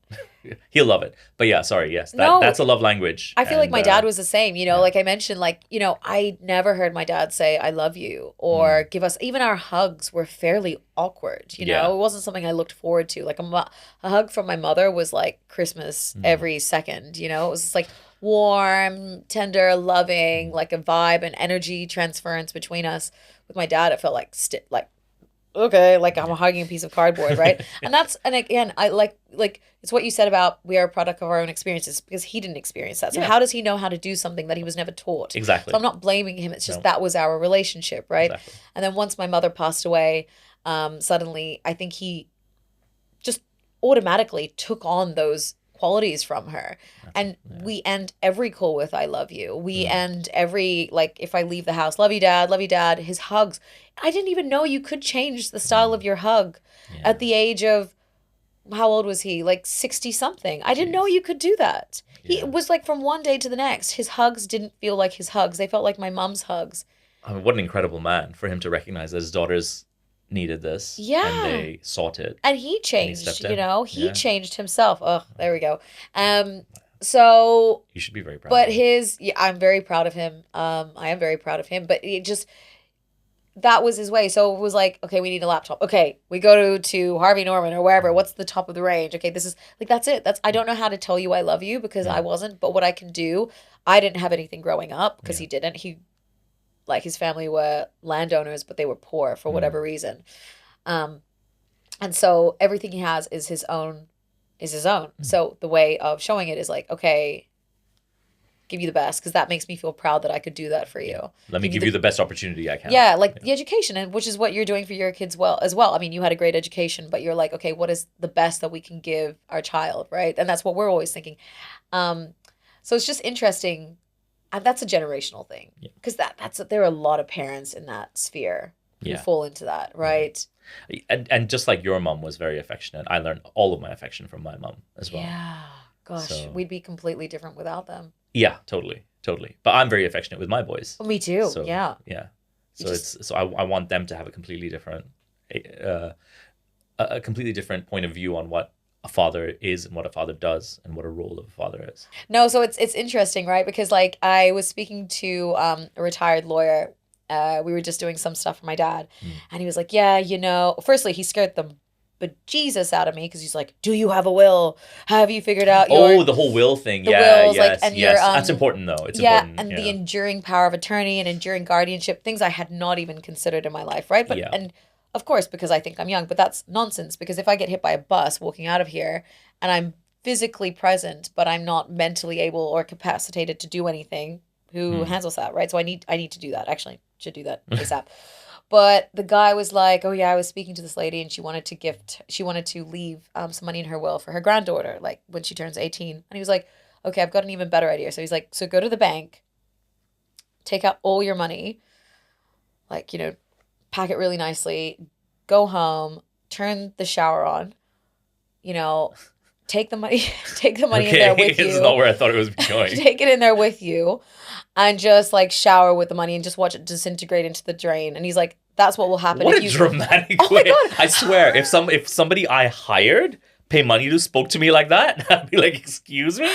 He'll love it. But yeah, sorry. Yes, No, that's a love language. I feel like And, my dad was the same. Like I mentioned, like, I never heard my dad say I love you or give us, even our hugs were fairly awkward. Yeah. It wasn't something I looked forward to. Like a hug from my mother was like Christmas every second. It was just like warm, tender, loving, like a vibe and energy transference between us. With my dad, it felt like okay, like I'm hugging a piece of cardboard, right? and again, I like it's what you said about we are a product of our own experiences, because he didn't experience that. So how does he know how to do something that he was never taught? Exactly. So I'm not blaming him. It's just that was our relationship, right? Exactly. And then once my mother passed away, suddenly I think he just automatically took on those qualities from her. We end every call with I love you. We end every, like, if I leave the house, love you dad. His hugs, I didn't even know you could change the style of your hug at the age of, how old was he, like 60 something. I didn't know you could do that. He was like, from one day to the next, his hugs didn't feel like his hugs. They felt like my mom's hugs. I mean, what an incredible man for him to recognize that his daughters needed this. Yeah. And they sought it. And he changed, stepped in. he changed himself. Oh, there we go. So You should be very proud. but of him. I'm very proud of him. I am very proud of him, but it just, that was his way. So it was like, okay, we need a laptop. Okay, we go to Harvey Norman or wherever. What's the top of the range? Okay, this is like, that's it. I don't know how to tell you I love you, because I wasn't, but what I can do, I didn't have anything growing up, because he didn't. Like, his family were landowners, but they were poor for whatever reason. And so everything he has is his own. So the way of showing it is like, okay, give you the best because that makes me feel proud that I could do that for you. Let me give you the best opportunity I can. Yeah, like the education, and which is what you're doing for your kids as well. I mean, you had a great education, but you're like, okay, what is the best that we can give our child, right? And that's what we're always thinking. So it's just interesting. And that's a generational thing because there are a lot of parents in that sphere who fall into that, right? And just like your mom was very affectionate, I learned all of my affection from my mom as well. Yeah, gosh, we'd be completely different without them. Yeah, totally. But I'm very affectionate with my boys. Well, me too. So, yeah. So I want them to have a completely different point of view on what a father is and what a father does and what a role of a father is. No, so it's interesting, right? Because like I was speaking to a retired lawyer. We were just doing some stuff for my dad, and he was like, "Yeah, firstly he scared the bejesus out of me because he's like, do you have a will? Have you figured out your the whole will thing? The yeah, wills, yes, and yes. your That's important though. It's important. And the enduring power of attorney and enduring guardianship, things I had not even considered in my life, right? But and of course, because I think I'm young, but that's nonsense because if I get hit by a bus walking out of here and I'm physically present, but I'm not mentally able or capacitated to do anything, who handles that, right? So I need to do that. Actually, should do that ASAP. But the guy was like, oh yeah, I was speaking to this lady and she wanted to leave some money in her will for her granddaughter, like when she turns 18. And he was like, okay, I've got an even better idea. So he's like, so go to the bank, take out all your money, like, pack it really nicely, go home, turn the shower on, take the money in there with you. It's not where I thought it was going. Take it in there with you and just like shower with the money and just watch it disintegrate into the drain. And he's like, that's what will happen. What a dramatic way. My God. I swear, if somebody I hired pay money to spoke to me like that, I'd be like, excuse me?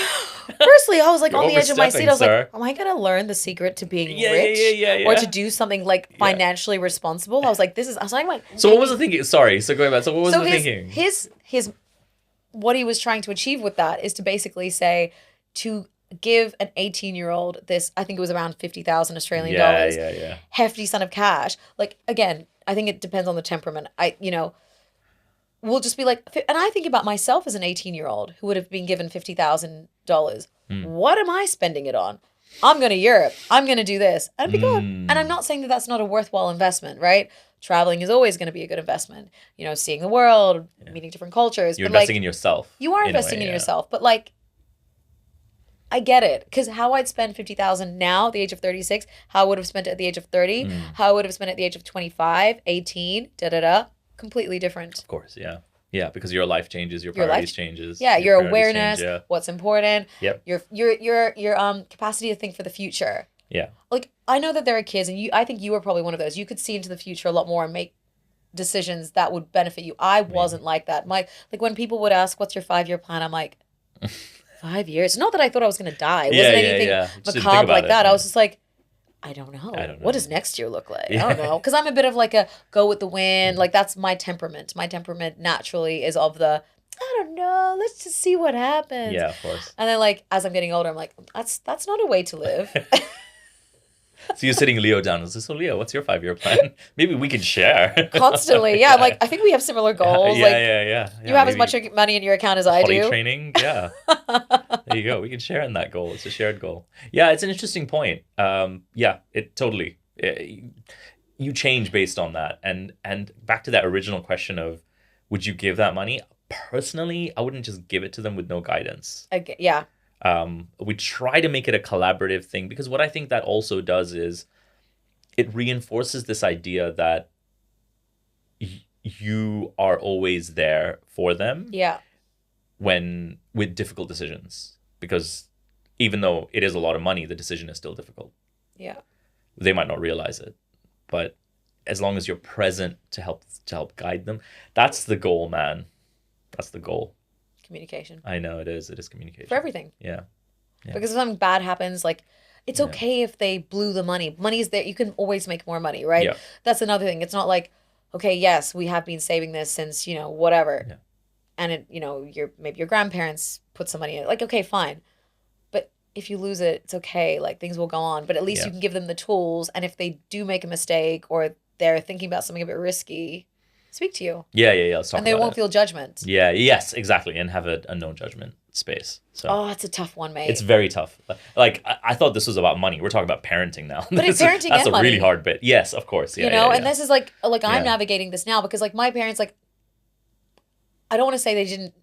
Firstly, I was like on the edge of my seat. I was like, am I going to learn the secret to being rich? Or to do something like financially responsible? I was like, So what was the thinking? Sorry, so going back. So what was the thinking? His what he was trying to achieve with that is to basically say to give an 18-year-old this, I think it was around 50,000 Australian dollars, hefty sum of cash. Like, again, I think it depends on the temperament. We'll just be like, and I think about myself as an 18-year-old who would have been given $50,000. What am I spending it on? I'm going to Europe. I'm going to do this. And be good. And I'm not saying that that's not a worthwhile investment, right? Traveling is always going to be a good investment. Seeing the world, meeting different cultures. You're investing in yourself. You are investing in yourself. But like, I get it. Because how I'd spend $50,000 now at the age of 36, how I would have spent it at the age of 30, how I would have spent it at the age of 25, 18, completely different. Of course, yeah. Yeah, because your life changes, your priorities changes. Yeah, your awareness, what's important. Yep. Your capacity to think for the future. Yeah. Like, I know that there are kids, and I think you were probably one of those. You could see into the future a lot more and make decisions that would benefit you. I wasn't like that. Like when people would ask, what's your 5-year plan? I'm like, 5 years? Not that I thought I was going to die. It wasn't anything macabre like that. I was just like, I don't know. What does next year look like? I don't know. Because I'm a bit of like a go with the wind. Like, that's my temperament. My temperament naturally is of the, I don't know, let's just see what happens. Yeah, of course. And then like, as I'm getting older, I'm like, that's not a way to live. So you're sitting Leo down and says, so Leo, what's your 5-year plan? Maybe we can share. Constantly. Yeah. I'm like, I think we have similar goals. Yeah. You have as much money in your account as I do. Training. Yeah. There you go. We can share in that goal. It's a shared goal. Yeah. It's an interesting point. It totally, you change based on that. And back to that original question of, would you give that money? Personally, I wouldn't just give it to them with no guidance. Yeah. We try to make it a collaborative thing because what I think that also does is it reinforces this idea that you are always there for them. Yeah. With difficult decisions, because even though it is a lot of money, the decision is still difficult. Yeah. They might not realize it, but as long as you're present to help guide them, that's the goal, man. That's the goal. Communication. I know it is communication. For everything. Yeah. Because if something bad happens, like, it's okay if they blew the money. Money's there. You can always make more money, right? Yeah. That's another thing. It's not like, okay, yes, we have been saving this since, whatever. Yeah. And it, maybe your grandparents put some money in it. Like, okay, fine. But if you lose it, it's okay. Like, things will go on. But at least you can give them the tools. And if they do make a mistake or they're thinking about something a bit risky, speak to you. Yeah. Let's talk and they about won't feel judgment. Yeah. Yes, exactly. And have a no judgment space. So Oh, it's a tough one, mate. it's very tough. Like I thought this was about money. We're talking about parenting now. But it's parenting That's and a really money. hard bit. Yes, of course. Yeah, You know, yeah, and yeah. this is like I'm Yeah. navigating this now because like my parents, like, I don't want to say they didn't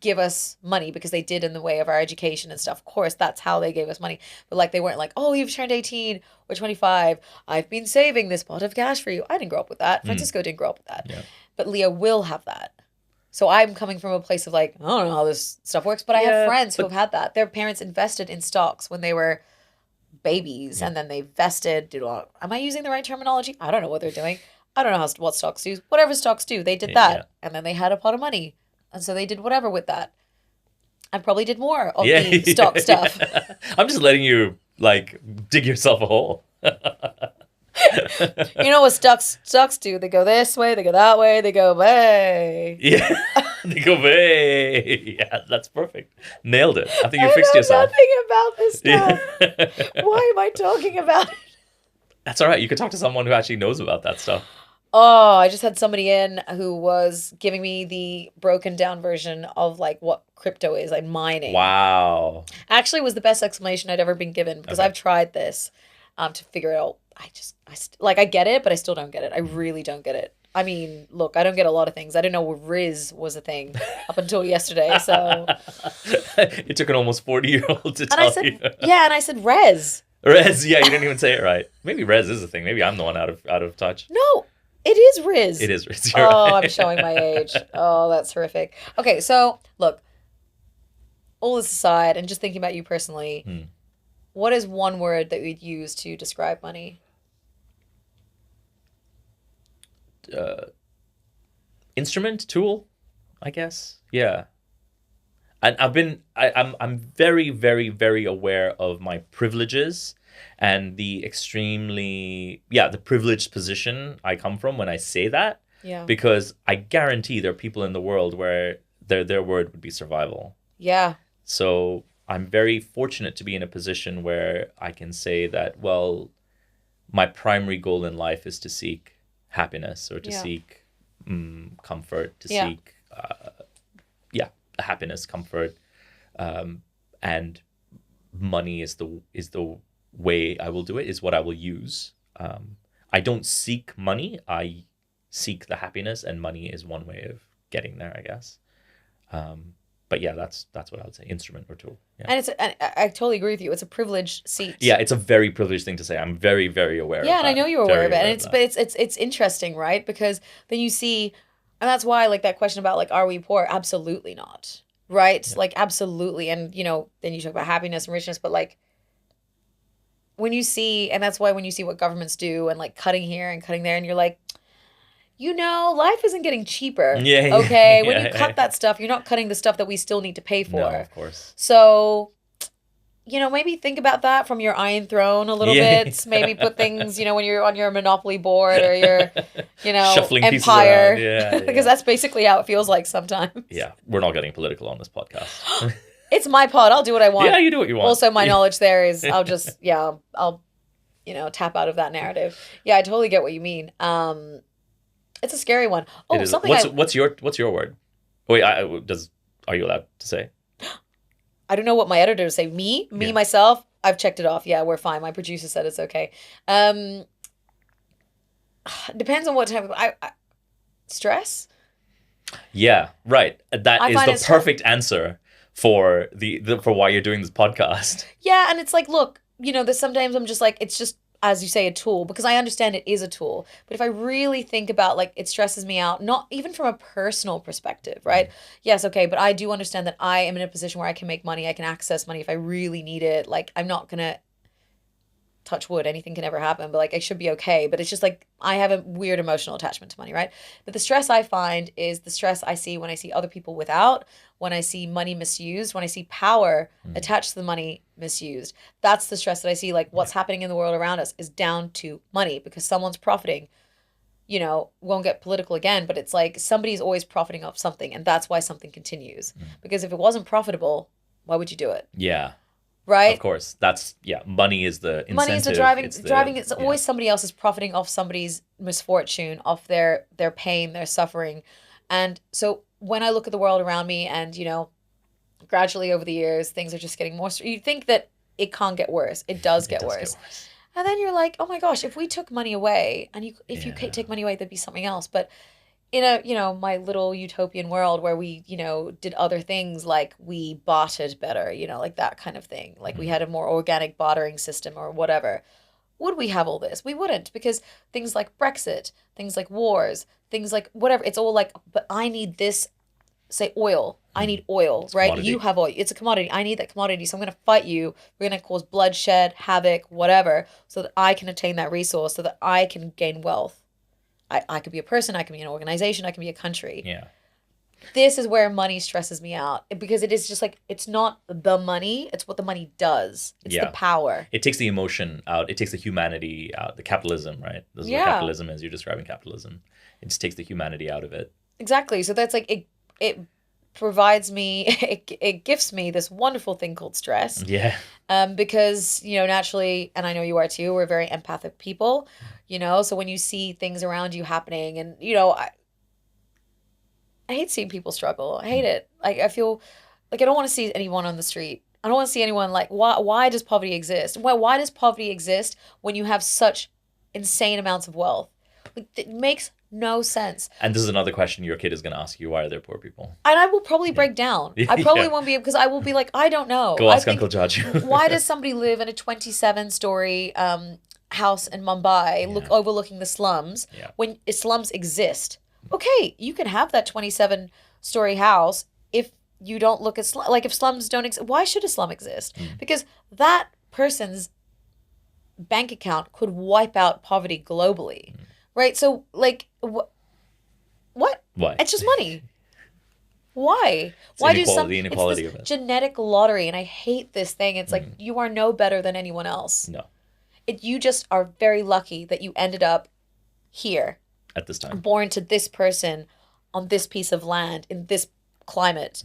give us money because they did in the way of our education and stuff. Of course, that's how they gave us money. But like they weren't like, oh, you've turned 18 or 25. I've been saving this pot of cash for you. I didn't grow up with that. Francisco didn't grow up with that. Yeah. But Leo will have that. So I'm coming from a place of like, I don't know how this stuff works, but I have Yeah, friends who but- have had that. Their parents invested in stocks when they were babies and then they vested. Am I using the right terminology? I don't know what they're doing. I don't know what stocks do. Whatever stocks do, they did that. Yeah. And then they had a pot of money. And so they did whatever with that. I probably did more of Yeah, the stock stuff. I'm just letting you like dig yourself a hole. You know what stocks do? They go this way, they go that way, they go way. Yeah, they go way. Yeah, that's perfect. Nailed it. I think you I fixed know yourself. nothing about this stuff. Yeah. Why am I talking about it? That's all right. You could talk to someone who actually knows about that stuff. Oh, I just had somebody in who was giving me the broken down version of like what crypto is, like mining. Wow. Actually, it was the best explanation I'd ever been given because Okay. I've tried this to figure it out. I get it, but I still don't get it. I really don't get it. I mean, look, I don't get a lot of things. I didn't know Riz was a thing up until yesterday. So, It took an almost 40-year-old to and tell I said, you. yeah, and I said Rez. Res, yeah, you didn't even say it right. Maybe Res is a thing. Maybe I'm the one out of touch. No, it is Riz. It is Res. You're Oh, right. I'm showing my age. Oh, that's horrific. Okay, so look, all this aside, and just thinking about you personally, what is one word that you'd use to describe money? Instrument, tool, I guess. Yeah. And I'm very, very, very aware of my privileges and the the privileged position I come from when I say that. Yeah. Because I guarantee there are people in the world where their word would be survival. Yeah. So I'm very fortunate to be in a position where I can say that, well, my primary goal in life is to seek happiness or to Yeah. seek comfort, to Yeah. seek, happiness, comfort, and money is the way I will do it, is what I will use. I don't seek money. I seek the happiness, and money is one way of getting there, I guess. But yeah, that's what I would say, instrument or tool. Yeah. And I totally agree with you. It's a privileged seat. Yeah, it's a very privileged thing to say. I'm very, very aware Yeah, of and I that. know you're Very aware of it. And aware it's that. but it's interesting, right? Because then you see, and that's why like that question about like, are we poor? Absolutely not. Right? Like absolutely. And then you talk about happiness and richness, but like when you see, and that's why when you see what governments do and like cutting here and cutting there, and you're like, life isn't getting cheaper. Yeah, yeah, Okay. When yeah, you cut yeah. that stuff, you're not cutting the stuff that we still need to pay for. No, of course. So, maybe think about that from your Iron Throne a little Yeah. bit. Maybe put things, when you're on your Monopoly board or your, Shuffling pieces Empire. around. Yeah, Because yeah. that's basically how it feels like sometimes. Yeah, we're not getting political on this podcast. It's my pod. I'll do what I want. Yeah, you do what you want. Also, my Yeah. knowledge there is I'll just, I'll tap out of that narrative. Yeah, I totally get what you mean. It's a scary one. Oh, It is. something What's your word? Wait, are you allowed to say? I don't know what my editor would say. Me, Yeah. myself, I've checked it off. Yeah, we're fine. My producer said it's okay. Depends on what type of stress. Yeah, right. That I is find the it's- perfect answer for for why you're doing this podcast. Yeah, and it's like, look, there's sometimes I'm just like, it's just, as you say, a tool, because I understand it is a tool. But if I really think about, like, it stresses me out, not even from a personal perspective, right? Yes, okay, but I do understand that I am in a position where I can make money, I can access money if I really need it. Like, I'm not gonna touch wood, anything can ever happen, but like I should be okay. But it's just like I have a weird emotional attachment to money, right? But the stress I find is the stress I see when I see other people without, when I see money misused, when I see power attached to the money misused. That's the stress that I see. Like what's happening in the world around us is down to money because someone's profiting. Won't get political again, but it's like somebody's always profiting off something, and that's why something continues. Because if it wasn't profitable, why would you do it? Yeah, Right? of course. Money is the incentive. Money is the driving. It's always somebody else is profiting off somebody's misfortune, off their pain, their suffering. And so when I look at the world around me and, gradually over the years, things are just getting more. You think that it can't get worse. It does It get does get worse. worse. And then you're like, oh my gosh, if we took money away, and if you Yeah. take money away, there'd be something else. But in a, my little utopian world where we, did other things, like we bartered better, like that kind of thing. Like we Mm. had a more organic bartering system or whatever. Would we have all this? We wouldn't, because things like Brexit, things like wars, things like whatever, it's all like, but I need this, say oil. I Mm. need oil, It's right? You commodity. have oil. It's a commodity. I need that commodity. So I'm going to fight you. We're going to cause bloodshed, havoc, whatever, so that I can attain that resource, so that I can gain wealth. I could be a person, I can be an organization, I can be a country. Yeah. This is where money stresses me out, because it is just like, it's not the money, it's what the money does. It's the Yeah. power. It takes the emotion out. It takes the humanity out. The capitalism, right? This is what Yeah. capitalism is. You're describing capitalism. It just takes the humanity out of it. Exactly. So that's like, it provides me, it gifts me this wonderful thing called stress. Yeah. Because, naturally, and I know you are too, we're very empathic people, so when you see things around you happening, and, I hate seeing people struggle. I hate it. Like, I feel like I don't want to see anyone on the street. I don't want to see anyone like, why does poverty exist? Why does poverty exist when you have such insane amounts of wealth? Like, it makes no sense. And this is another question your kid is going to ask you. Why are there poor people? And I will probably break down. I probably Yeah. won't be, because I will be like, I don't know. Go I ask think, Uncle Judge. why does somebody live in a 27-story house in Mumbai, overlooking the slums, Yeah. when slums exist? Okay, you can have that 27-story house if you don't look at like, if slums don't exist. Why should a slum exist? Because that person's bank account could wipe out poverty globally, right? So, like, what? Why? It's just money. Why? It's Why inequality, inequality it's of this it. genetic lottery, and I hate this thing. It's like, you are no better than anyone else. No, You just are very lucky that you ended up here, at this time. born to this person on this piece of land in this climate.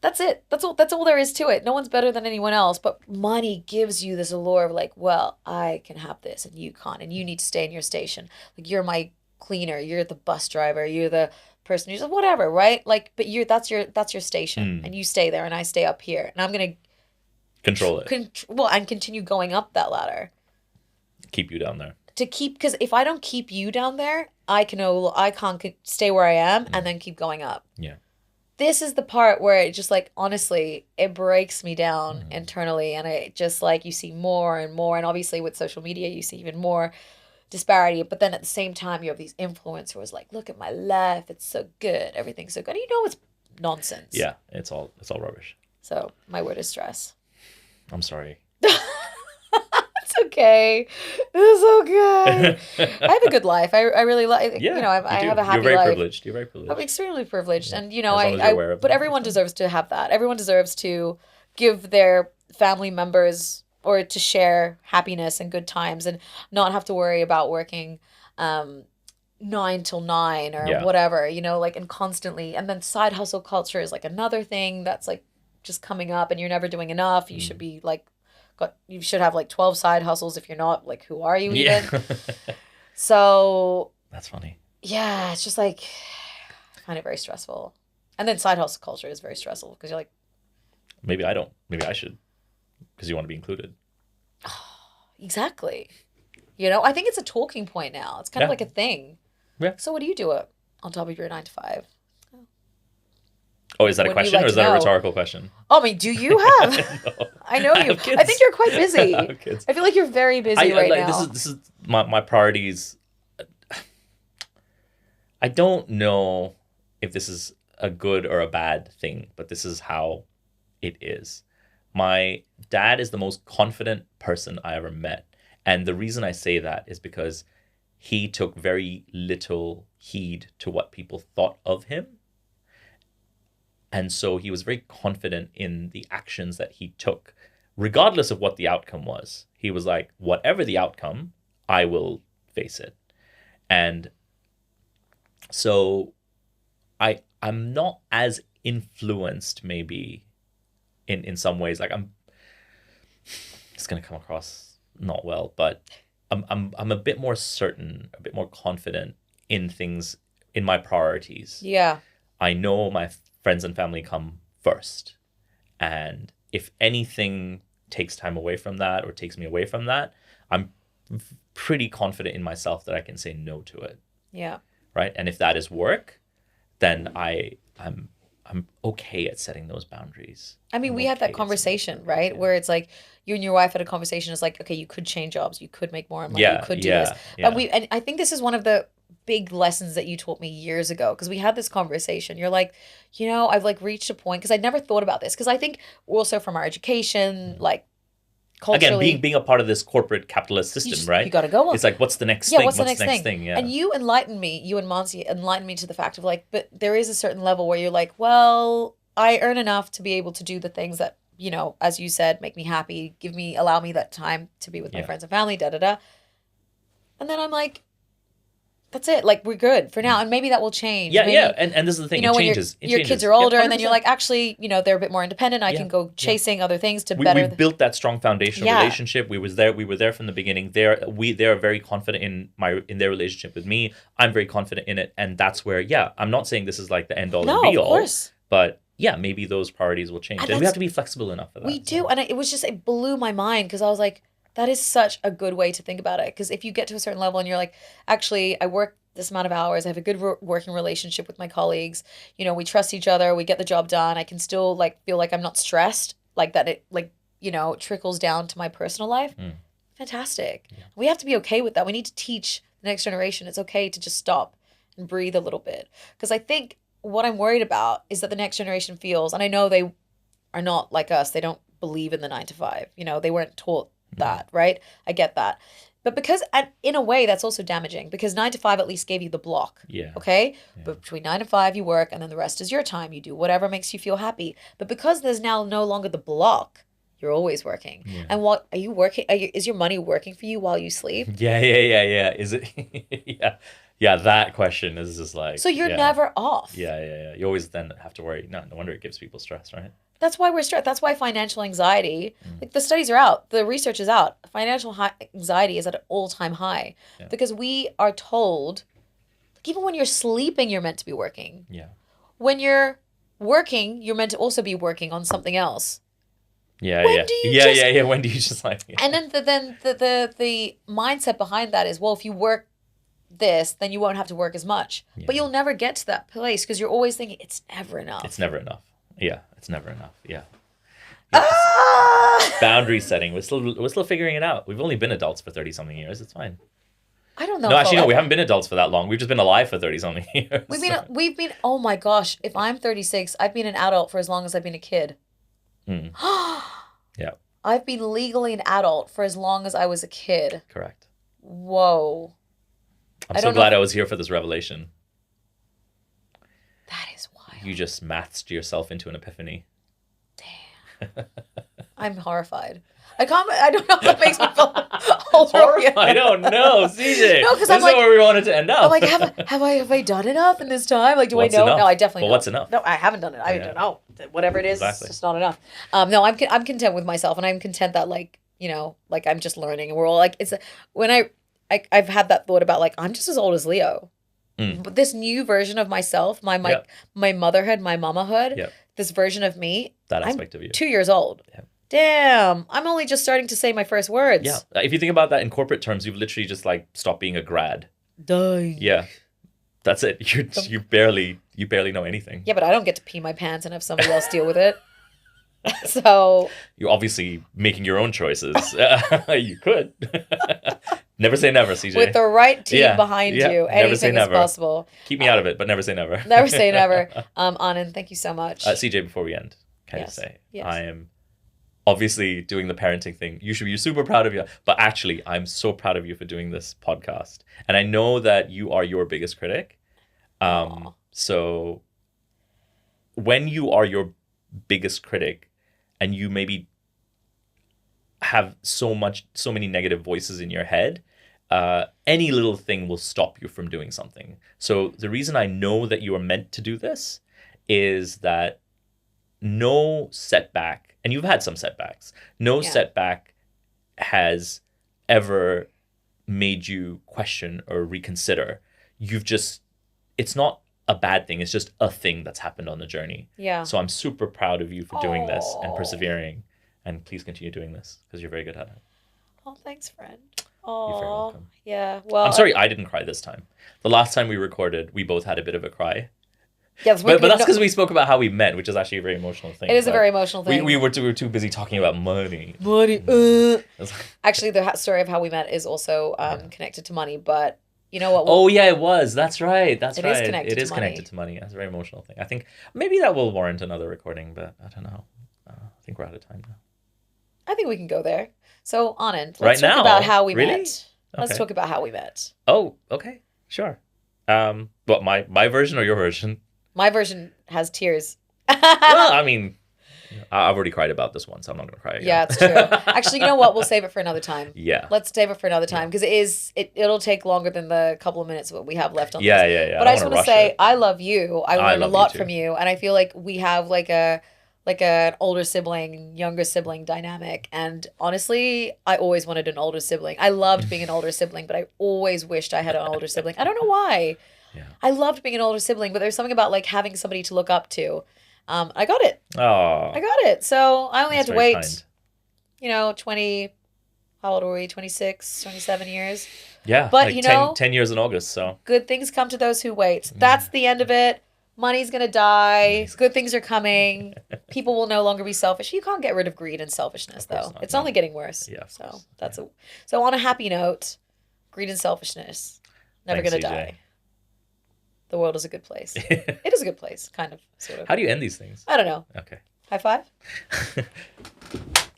That's it. That's all there is to it. No one's better than anyone else, but money gives you this allure of like, well, I can have this and you can't, and you need to stay in your station. Like, you're my cleaner, you're the bus driver, you're the person who's whatever, right? Like, but that's your station, and you stay there and I stay up here, and I'm going Control it. to and continue going up that ladder. Keep you down there. Because if I don't keep you down there, I can't stay where I am and then keep going up. Yeah. This is the part where it just, like, honestly, it breaks me down internally, and I just, like, you see more and more, and obviously with social media you see even more disparity, but then at the same time you have these influencers like, look at my life, it's so good, everything's so good. It's nonsense. Yeah. It's all rubbish. So my word is stress. I'm sorry. It's okay. It's okay. I have a good life. I really like, Yeah. I have a happy You're very life. privileged. You're very privileged. I'm extremely privileged, and As long as you're aware of but that, everyone that's fine. deserves to have that. Everyone deserves to give their family members, or to share happiness and good times, and not have to worry about working 9 till 9 or Yeah. whatever, like, and constantly. And then side hustle culture is like another thing that's like just coming up, and you're never doing enough. You should be like, you should have like 12 side hustles. If you're not, like, who are you even? Yeah. So That's funny. yeah, it's just like, I find it very stressful. And then side hustle culture is very stressful, because you're like, Maybe I don't. Maybe I should. Because you want to be included. exactly. I think it's a talking point now. It's kind of Yeah. like a thing. Yeah. So what do you do on top of your 9 to 5? Oh, is that a Wouldn't you question like or is to that a know? retaurical question? Oh, I mean, do you have? No. I know you. have kids. I think you're quite busy. I have kids. I feel like you're very busy right like, now. This is my priorities. I don't know if this is a good or a bad thing, but this is how it is. My dad is the most confident person I ever met. And the reason I say that is because he took very little heed to what people thought of him. And so he was very confident in the actions that he took, regardless of what the outcome was. He was like, whatever the outcome, I will face it. And so I'm not as influenced, maybe, in some ways. Like, it's gonna come across not well, but I'm a bit more certain, a bit more confident in things, in my priorities. Yeah. I know my friends and family come first. And if anything takes time away from that or takes me away from that, I'm pretty confident in myself that I can say no to it. Yeah. Right. And if that is work, then I'm okay at setting those boundaries. I mean, I'm we had that okay at setting those conversation, boundaries, right? yeah. Where it's like you and your wife had a conversation. It's like, okay, you could change jobs, you could make more money, you Yeah, could do yeah, this. yeah. And I think this is one of the big lessons that you taught me years ago because we had this conversation. You're like, I've like reached a point because I'd never thought about this because I think also from our education, like Again, culturally, being a part of this corporate capitalist system, right? you got to go on. It's like, what's the next Yeah, thing? what's the next thing? Yeah. And you and Mansi enlightened me to the fact of like, but there is a certain level where you're like, well, I earn enough to be able to do the things that, as you said, make me happy, allow me that time to be with my friends and family, da da da. And then I'm like, that's it. Like, we're good for now. And maybe that will change. Yeah, maybe, yeah. And this is the thing. It when changes. your kids are older and then you're like, actually, they're a bit more independent. I can go chasing other things to better. We built that strong foundational relationship. We were there from the beginning. They're very confident in their relationship with me. I'm very confident in it. And that's where, I'm not saying this is like the end all and be all. Of course. But maybe those priorities will change. And we have to be flexible enough for that. We do. And it blew my mind because I was like, that is such a good way to think about it. Because if you get to a certain level and you're like, actually, I work this amount of hours, I have a good working relationship with my colleagues, we trust each other, we get the job done, I can still like feel like I'm not stressed, like that it like, trickles down to my personal life. Fantastic. Yeah. We have to be okay with that. We need to teach the next generation it's okay to just stop and breathe a little bit. Because I think what I'm worried about is that the next generation feels, and I know they are not like us, they don't believe in the 9 to 5. They weren't taught that, right? I get that. But because, and in a way, that's also damaging because 9 to 5 at least gave you the block. Yeah. Okay? Yeah. But between 9 to 5, you work and then the rest is your time. You do whatever makes you feel happy. But because there's now no longer the block, you're always working. Yeah. And what are you working? Is your money working for you while you sleep? Yeah. Is it? Yeah. Yeah, that question is just like... So you're never off. Yeah. You always then have to worry. No wonder it gives people stress, right? That's why we're stressed. That's why financial anxiety, like the studies are out, the research is out. Financial anxiety is at an all-time high because we are told, like, even when you're sleeping, you're meant to be working. Yeah. When you're working, you're meant to also be working on something else. Yeah. When do you just like... Yeah. And then the mindset behind that is, well, if you work this, then you won't have to work as much. Yeah. But you'll never get to that place because you're always thinking it's never enough. It's never enough. Yeah, it's never enough. Yeah. Boundary setting. We're still figuring it out. We've only been adults for 30-something years. It's fine. I don't know. No, actually, no. We haven't been adults for that long. We've just been alive for 30-something years. We've been. Oh my gosh! If I'm 36, I've been an adult for as long as I've been a kid. Yeah. I've been legally an adult for as long as I was a kid. Correct. Whoa. I'm so glad I was here for this revelation. That is wild. You just mathed yourself into an epiphany. Damn. I'm horrified. I don't know if that makes me feel horrified. I don't know, CJ. No, because I'm like, where we wanted to end up. I'm like, have I done enough in this time? Like, do I know? Enough? No, I definitely know. What's enough? No, I haven't done it. I don't know. Whatever it is, it's just not enough. No, I'm content with myself, and I'm content that like I'm just learning, and we're all like, it's when I've had that thought about like I'm just as old as Leo. But this new version of myself, my motherhood, my mamahood, this version of me, that aspect of you, 2 years old. Yeah. Damn, I'm only just starting to say my first words. Yeah, if you think about that in corporate terms, you've literally just like stopped being a grad. Die. Yeah, that's it. You barely know anything. Yeah, but I don't get to pee my pants and have somebody else deal with it. So you're obviously making your own choices. You could. Never say never, CJ. With the right team behind you, anything is possible. Keep me out of it, but never say never. Never say never. Anand, thank you so much. CJ, before we end, can I just say, I am obviously doing the parenting thing. You should be super proud of you. But actually, I'm so proud of you for doing this podcast. And I know that you are your biggest critic. So when you are your biggest critic and you maybe have so many negative voices in your head, any little thing will stop you from doing something. So the reason I know that you are meant to do this is that no setback, and you've had some setbacks, setback has ever made you question or reconsider. It's not a bad thing. It's just a thing that's happened on the journey. Yeah. So I'm super proud of you for doing this and Aw. persevering. And please continue doing this because you're very good at it. Oh, thanks, friend. You're very Oh, welcome. yeah. Well, I'm sorry I didn't cry this time. The last time we recorded, we both had a bit of a cry. yes, But that's because we spoke about how we met, which is actually a very emotional thing. it is a but very emotional thing. we were too busy talking about money. Money. It was like- Actually, the story of how we met is also connected to money, but you know what? Oh yeah, it was. That's right. That's It right. is connected It to is money. connected to money. That's a very emotional thing. I think maybe that will warrant another recording, but I don't know. I think we're out of time now. I think we can go there. So, Anand, Right let's talk now? about how we Really? met. Let's Okay. talk about how we met. Oh, okay, sure. But my version or your version? My version has tears. Well, I mean, I've already cried about this one, so I'm not gonna cry again. Yeah, it's true. Actually, you know what? We'll save it for another time. Yeah. Let's save it for another time because it'll take longer than the couple of minutes that we have left on this. Yeah. But I don't just wanna want to rush say it. I love you. I learned a love you lot too. from you, and I feel like we have like an older sibling, younger sibling dynamic. And honestly, I always wanted an older sibling. I loved being an older sibling, but I always wished I had an older sibling. I don't know why. Yeah. I loved being an older sibling, but there's something about like having somebody to look up to. I got it. Oh, I got it. So I only had that's to very wait, kind. 20, how old were we? 26, 27 years. Yeah, But, like you 10, know- 10 years in August, so. Good things come to those who wait. That's the end of it. Money's going to die. Good things are coming. People will no longer be selfish. You can't get rid of greed and selfishness, Of course though. not, It's no. only getting worse. Yeah, of So course. that's so on a happy note, greed and selfishness, never Thanks, going to CJ. die. The world is a good place. It is a good place, kind of, sort of. How do you end these things? I don't know. Okay. High five.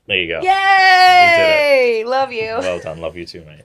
There you go. Yay! Love you. Well done. Love you too, mate.